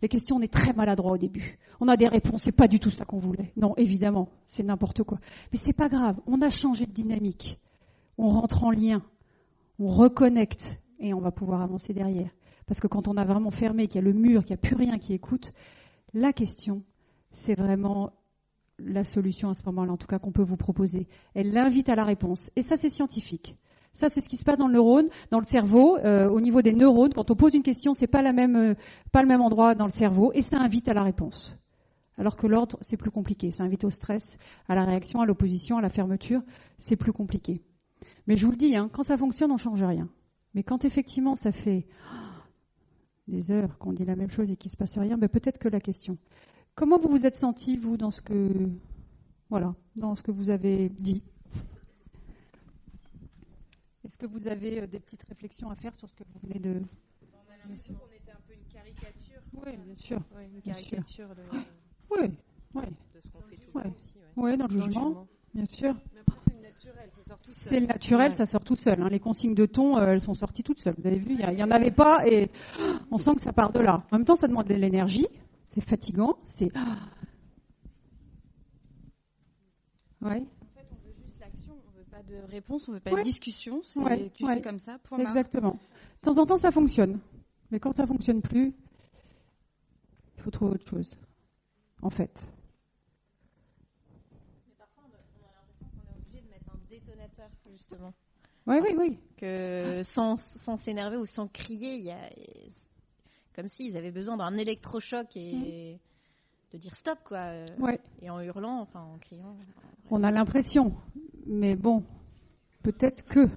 Les questions, on est très maladroit au début. On a des réponses, c'est pas du tout ça qu'on voulait. Non, évidemment, c'est n'importe quoi. Mais c'est pas grave, on a changé de dynamique. On rentre en lien, on reconnecte et on va pouvoir avancer derrière. Parce que quand on a vraiment fermé, qu'il y a le mur, qu'il n'y a plus rien qui écoute, la question, c'est vraiment la solution à ce moment-là, en tout cas, qu'on peut vous proposer. Elle l'invite à la réponse. Et ça, c'est scientifique. Ça, c'est ce qui se passe dans le neurone, dans le cerveau, au niveau des neurones. Quand on pose une question, c'est pas le même endroit dans le cerveau, et ça invite à la réponse. Alors que l'ordre, c'est plus compliqué. Ça invite au stress, à la réaction, à l'opposition, à la fermeture. C'est plus compliqué. Mais je vous le dis, quand ça fonctionne, on ne change rien. Mais quand effectivement, ça fait des heures qu'on dit la même chose et qu'il ne se passe rien, peut-être que la question. Comment vous vous êtes senti, vous, dans ce que vous avez dit? Est-ce que vous avez des petites réflexions à faire sur ce que vous venez de... On a l'impression qu'on était un peu une caricature. Oui, bien sûr. Ouais, une caricature de ce qu'on fait tout le temps aussi. Oui, dans le jugement, bien sûr. Mais après, c'est le naturel, ça sort tout seul. C'est le naturel, ça sort tout seul. Les consignes de ton, elles sont sorties toutes seules. Vous avez vu, il n'y en avait pas et on sent que ça part de là. En même temps, ça demande de l'énergie, c'est fatigant, c'est... Ouais. Pas de réponse, on ne veut pas de discussion, tu fais comme ça, point barre. Exactement. De temps en temps, ça fonctionne. Mais quand ça ne fonctionne plus, il faut trouver autre chose, en fait. Mais parfois, on a l'impression qu'on est obligé de mettre un justement. Oui, oui, oui. Que sans s'énerver ou sans crier, comme s'ils avaient besoin d'un électrochoc et de dire stop, quoi. Ouais. Et en hurlant, enfin en criant. On a l'impression, mais bon, peut-être que.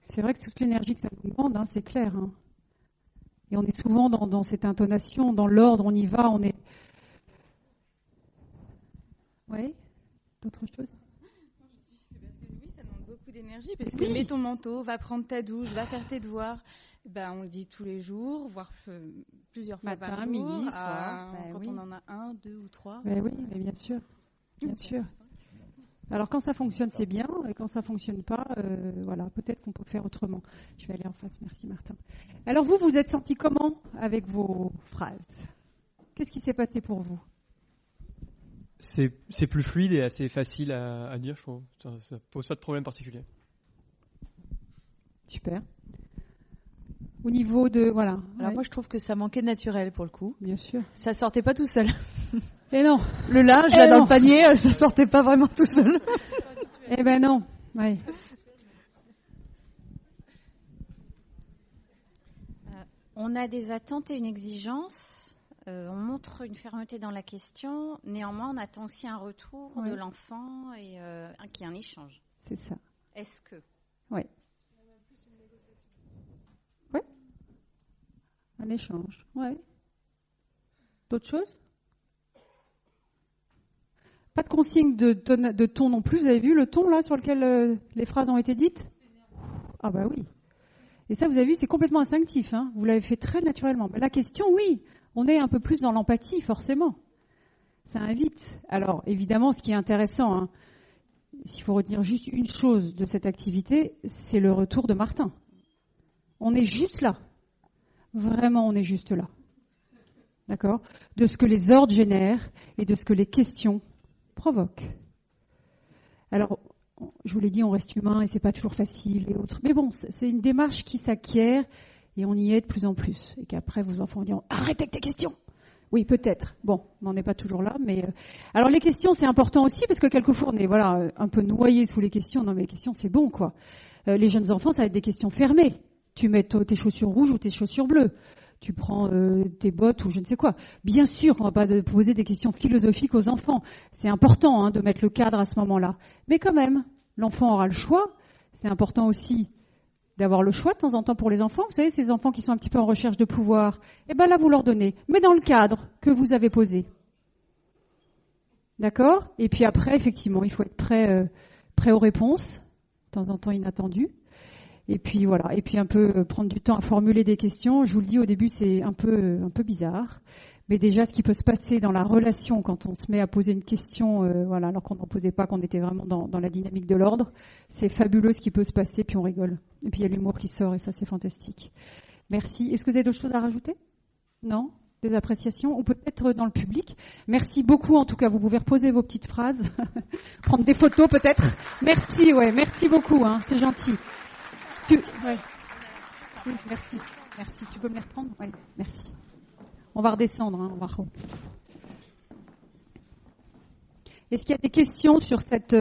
C'est vrai que c'est toute l'énergie que ça nous demande, hein, c'est clair. Hein. Et on est souvent dans cette intonation, dans l'ordre, on y va, on est. Oui. D'autres choses? C'est parce que oui, ça demande beaucoup d'énergie, parce que mets ton manteau, va prendre ta douche, va faire tes devoirs. Ben, on le dit tous les jours, voire plusieurs fois par jour. Matin, midi, soir. Quand on en a 1, 2 ou 3. Ben oui, mais bien sûr. Bien sûr. Alors quand ça fonctionne, c'est bien, et quand ça fonctionne pas, voilà, peut-être qu'on peut faire autrement. Je vais aller en face, merci Martin. Alors vous êtes senti comment avec vos phrases? Qu'est-ce qui s'est passé pour vous? C'est plus fluide et assez facile à dire, je trouve. Ça pose pas de problème particulier. Super. Au niveau de... Voilà. Alors moi, je trouve que ça manquait de naturel, pour le coup. Bien sûr. Ça sortait pas tout seul. Et non. Le linge, là, dans le panier, ça sortait pas vraiment tout seul. Eh ben non. Ouais. On a des attentes et une exigence. On montre une fermeté dans la question. Néanmoins, on attend aussi un retour de l'enfant et qu'il y ait un échange. C'est ça. Est-ce que... Oui. Oui. Un échange. Oui. D'autres choses? Pas de consigne de ton non plus. Vous avez vu le ton là sur lequel les phrases ont été dites? Ah bah oui. Et ça, vous avez vu, c'est complètement instinctif. Hein. Vous l'avez fait très naturellement. La question, oui, on est un peu plus dans l'empathie, forcément. Ça invite. Alors, évidemment, ce qui est intéressant, hein, s'il faut retenir juste une chose de cette activité, c'est le retour de Martin. On est juste là. Vraiment, on est juste là. D'accord? De ce que les ordres génèrent et de ce que les questions provoquent. Alors, je vous l'ai dit, on reste humain et c'est pas toujours facile et autres. Mais bon, c'est une démarche qui s'acquiert et on y est de plus en plus. Et qu'après, vos enfants diront « Arrête avec tes questions !» Oui, peut-être. Bon, on n'en est pas toujours là, mais... Alors, les questions, c'est important aussi parce que quelquefois, on est un peu noyé sous les questions. Non, mais les questions, c'est bon, quoi. Les jeunes enfants, ça va être des questions fermées. Tu mets tes chaussures rouges ou tes chaussures bleues. Tu prends tes bottes ou je ne sais quoi. Bien sûr qu'on ne va pas poser des questions philosophiques aux enfants. C'est important hein, de mettre le cadre à ce moment-là. Mais quand même, l'enfant aura le choix. C'est important aussi d'avoir le choix de temps en temps pour les enfants. Vous savez, ces enfants qui sont un petit peu en recherche de pouvoir, eh bien là, vous leur donnez. Mais dans le cadre que vous avez posé. D'accord? Et puis après, effectivement, il faut être prêt aux réponses, de temps en temps inattendues. Et puis voilà, et puis un peu prendre du temps à formuler des questions. Je vous le dis au début, c'est un peu bizarre, mais déjà ce qui peut se passer dans la relation quand on se met à poser une question, voilà, alors qu'on n'en posait pas, qu'on était vraiment dans la dynamique de l'ordre, c'est fabuleux ce qui peut se passer, puis on rigole. Et puis il y a l'humour qui sort et ça c'est fantastique. Merci. Est-ce que vous avez d'autres choses à rajouter? Non? Des appréciations ou peut-être dans le public? Merci beaucoup en tout cas. Vous pouvez reposer vos petites phrases, prendre des photos peut-être. Merci, ouais, merci beaucoup, hein, c'est gentil. Ouais. Oui, merci. Merci. Tu peux me les reprendre? Oui, merci. On va redescendre. Hein, Est-ce qu'il y a des questions sur cette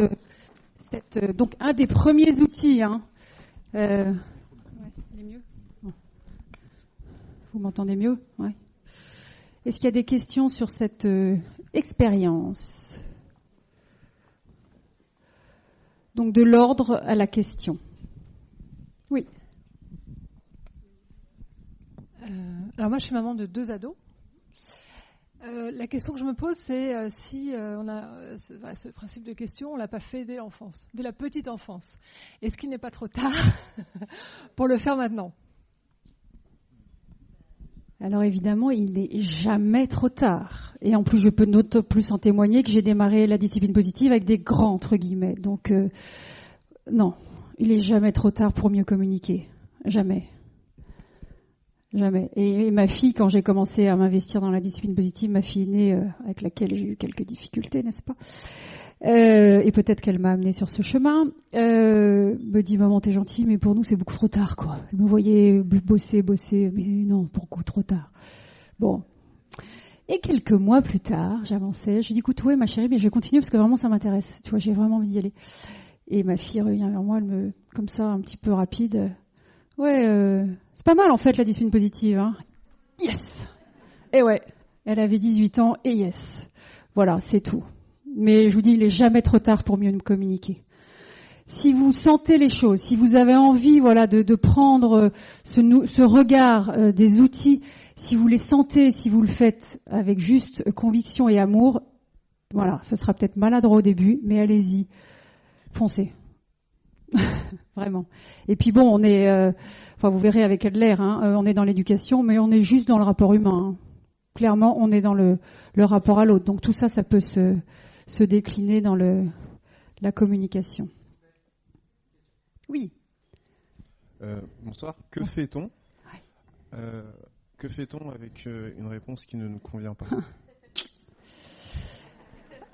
donc un des premiers outils hein, ouais, il est mieux. Vous m'entendez mieux? Ouais. Est-ce qu'il y a des questions sur cette expérience? Donc de l'ordre à la question. Oui. Alors moi, je suis maman de 2 ados. La question que je me pose, c'est si on a ce principe de question, on l'a pas fait dès l'enfance, dès la petite enfance. Est-ce qu'il n'est pas trop tard pour le faire maintenant? Alors évidemment, il n'est jamais trop tard. Et en plus, je peux d'autant plus en témoigner que j'ai démarré la discipline positive avec des grands entre guillemets. Donc non. Il n'est jamais trop tard pour mieux communiquer. Jamais. Jamais. Et ma fille, quand j'ai commencé à m'investir dans la discipline positive, ma fille aînée, avec laquelle j'ai eu quelques difficultés, n'est-ce pas? Et peut-être qu'elle m'a amenée sur ce chemin, me dit « Maman, t'es gentille, mais pour nous, c'est beaucoup trop tard, quoi. » Elle me voyait bosser, mais non, beaucoup trop tard. Bon. Et quelques mois plus tard, j'avançais, j'ai dit « Écoute, ouais, ma chérie, mais je vais continuer parce que vraiment, ça m'intéresse. Tu vois, j'ai vraiment envie d'y aller. » Et ma fille revient vers moi, elle me, comme ça, un petit peu rapide. Ouais, c'est pas mal en fait la discipline positive. Hein. Yes. Et ouais, elle avait 18 ans et yes. Voilà, c'est tout. Mais je vous dis, il est jamais trop tard pour mieux nous communiquer. Si vous sentez les choses, si vous avez envie, voilà, de prendre ce regard des outils, si vous les sentez, si vous le faites avec juste conviction et amour, voilà, ce sera peut-être maladroit au début, mais allez-y, foncez. Vraiment. Et puis bon, on est, vous verrez avec Adler, hein, on est dans l'éducation, mais on est juste dans le rapport humain. Hein. Clairement, on est dans le rapport à l'autre. Donc tout ça, ça peut se décliner dans la communication. Oui. Bonsoir. Que fait-on Que fait-on avec une réponse qui ne nous convient pas?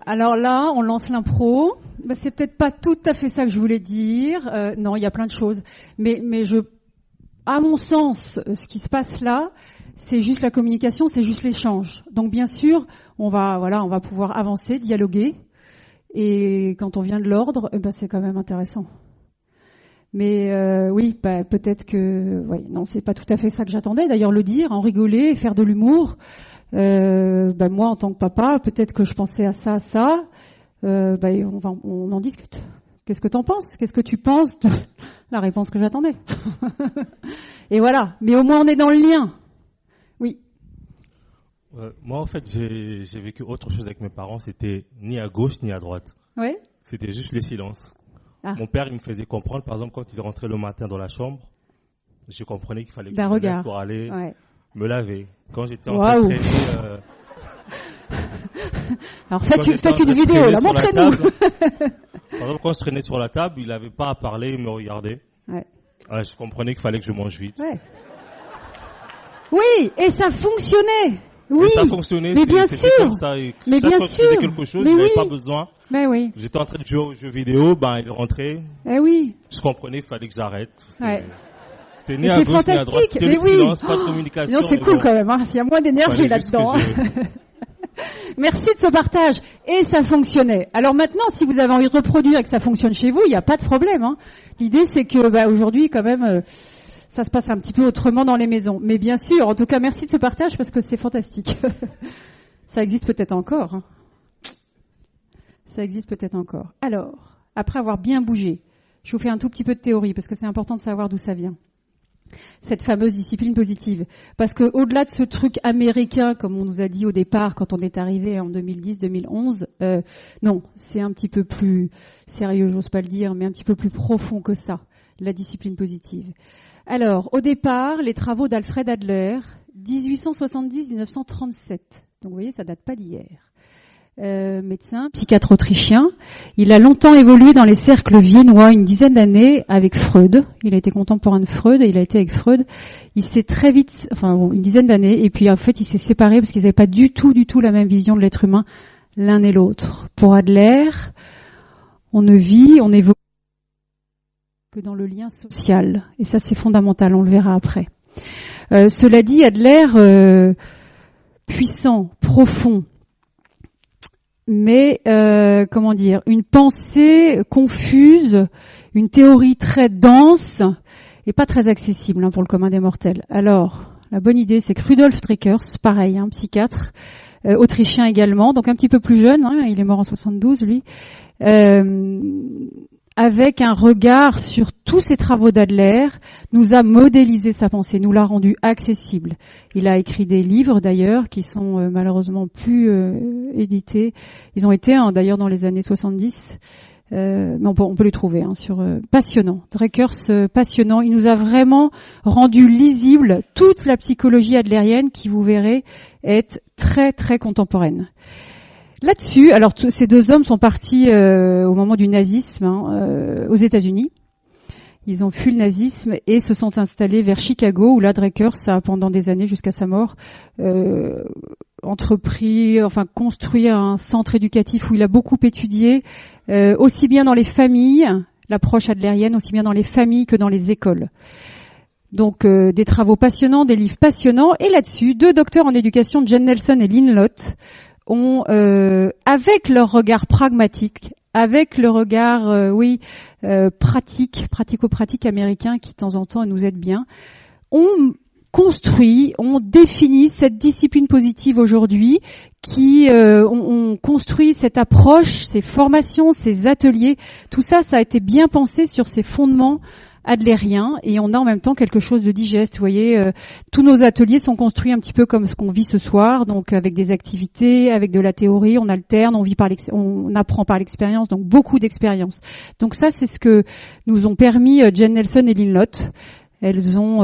Alors là, on lance l'impro. C'est peut-être pas tout à fait ça que je voulais dire. Non, il y a plein de choses. Mais à mon sens, ce qui se passe là, c'est juste la communication, c'est juste l'échange. Donc bien sûr, on va pouvoir avancer, dialoguer. Et quand on vient de l'ordre, c'est quand même intéressant. Mais oui, peut-être que, non, c'est pas tout à fait ça que j'attendais. D'ailleurs, le dire, en rigoler, faire de l'humour. Moi, en tant que papa, peut-être que je pensais à ça. On en discute. Qu'est-ce que t'en penses? Qu'est-ce que tu penses de la réponse que j'attendais? Et voilà. Mais au moins, on est dans le lien. Oui. Moi, en fait, j'ai vécu autre chose avec mes parents. C'était ni à gauche ni à droite. Ouais. C'était juste les silences. Ah. Mon père, il me faisait comprendre, par exemple, quand il rentrait le matin dans la chambre, je comprenais qu'il fallait que je me lève pour aller me laver. Quand j'étais en train de traîner... Alors faites une vidéo, là, montrez-nous. Par exemple, quand je traînais sur la table, il n'avait pas à parler, il me regardait. Ouais. Je comprenais qu'il fallait que je mange vite. Ouais. Oui, et ça fonctionnait. Oui, ça fonctionnait, mais bien sûr. Comme ça, et mais chaque bien fois que sûr. je faisais quelque chose, je n'avais pas besoin. Mais oui. J'étais en train de jouer aux jeux vidéo, il rentrait. Eh oui. Je comprenais qu'il fallait que j'arrête. C'est ni à gauche ni à droite, c'était le silence, pas de communication. Non, c'est cool quand même, hein. Il y a moins d'énergie là-dedans. Merci de ce partage. Et ça fonctionnait. Alors maintenant, si vous avez envie de reproduire et que ça fonctionne chez vous, il n'y a pas de problème. Hein. L'idée, c'est que aujourd'hui, quand même, ça se passe un petit peu autrement dans les maisons. Mais bien sûr, en tout cas, merci de ce partage parce que c'est fantastique. Ça existe peut-être encore. Hein. Ça existe peut-être encore. Alors, après avoir bien bougé, je vous fais un tout petit peu de théorie parce que c'est important de savoir d'où ça vient. Cette fameuse discipline positive. Parce que au-delà de ce truc américain, comme on nous a dit au départ quand on est arrivé en 2010-2011, non, c'est un petit peu plus sérieux, j'ose pas le dire, mais un petit peu plus profond que ça, la discipline positive. Alors, au départ, les travaux d'Alfred Adler, 1870-1937. Donc vous voyez, ça date pas d'hier. Médecin, psychiatre autrichien. Il a longtemps évolué dans les cercles viennois, une dizaine d'années avec Freud. Il a été contemporain de Freud et il a été avec Freud. Il s'est très vite, une dizaine d'années, et puis en fait il s'est séparé parce qu'ils n'avaient pas du tout la même vision de l'être humain, l'un et l'autre. Pour Adler, on évolue que dans le lien social. Et ça c'est fondamental, on le verra après. Cela dit, Adler, puissant, profond, mais une pensée confuse, une théorie très dense et pas très accessible pour le commun des mortels. Alors, la bonne idée, c'est que Rudolf Dreckers, pareil, psychiatre, autrichien également, donc un petit peu plus jeune, il est mort en 72 lui, avec un regard sur tous ces travaux d'Adler, nous a modélisé sa pensée, nous l'a rendu accessible. Il a écrit des livres d'ailleurs qui sont malheureusement plus édités. Ils ont été d'ailleurs dans les années 70, mais on peut les trouver sur passionnant. Dreckers, passionnant. Il nous a vraiment rendu lisible toute la psychologie adlérienne qui, vous verrez, est très très contemporaine. Là-dessus, alors ces deux hommes sont partis au moment du nazisme aux États-Unis. Ils ont fui le nazisme et se sont installés vers Chicago, où là, Dreckers a, pendant des années jusqu'à sa mort, construit un centre éducatif où il a beaucoup étudié, aussi bien dans les familles, l'approche adlérienne, aussi bien dans les familles que dans les écoles. Donc des travaux passionnants, des livres passionnants. Et là-dessus, deux docteurs en éducation, Jen Nelson et Lynn Lott, ont, avec leur regard pragmatique, avec le regard, pratico-pratique américain qui de temps en temps nous aide bien. On définit cette discipline positive aujourd'hui, on construit cette approche, ces formations, ces ateliers. Tout ça, ça a été bien pensé sur ces fondements adlériens, et on a en même temps quelque chose de digeste. Vous voyez, tous nos ateliers sont construits un petit peu comme ce qu'on vit ce soir, donc avec des activités, avec de la théorie, on alterne, on apprend par l'expérience, donc beaucoup d'expérience. Donc ça, c'est ce que nous ont permis Jen Nelson et Lynn Lott. Elles ont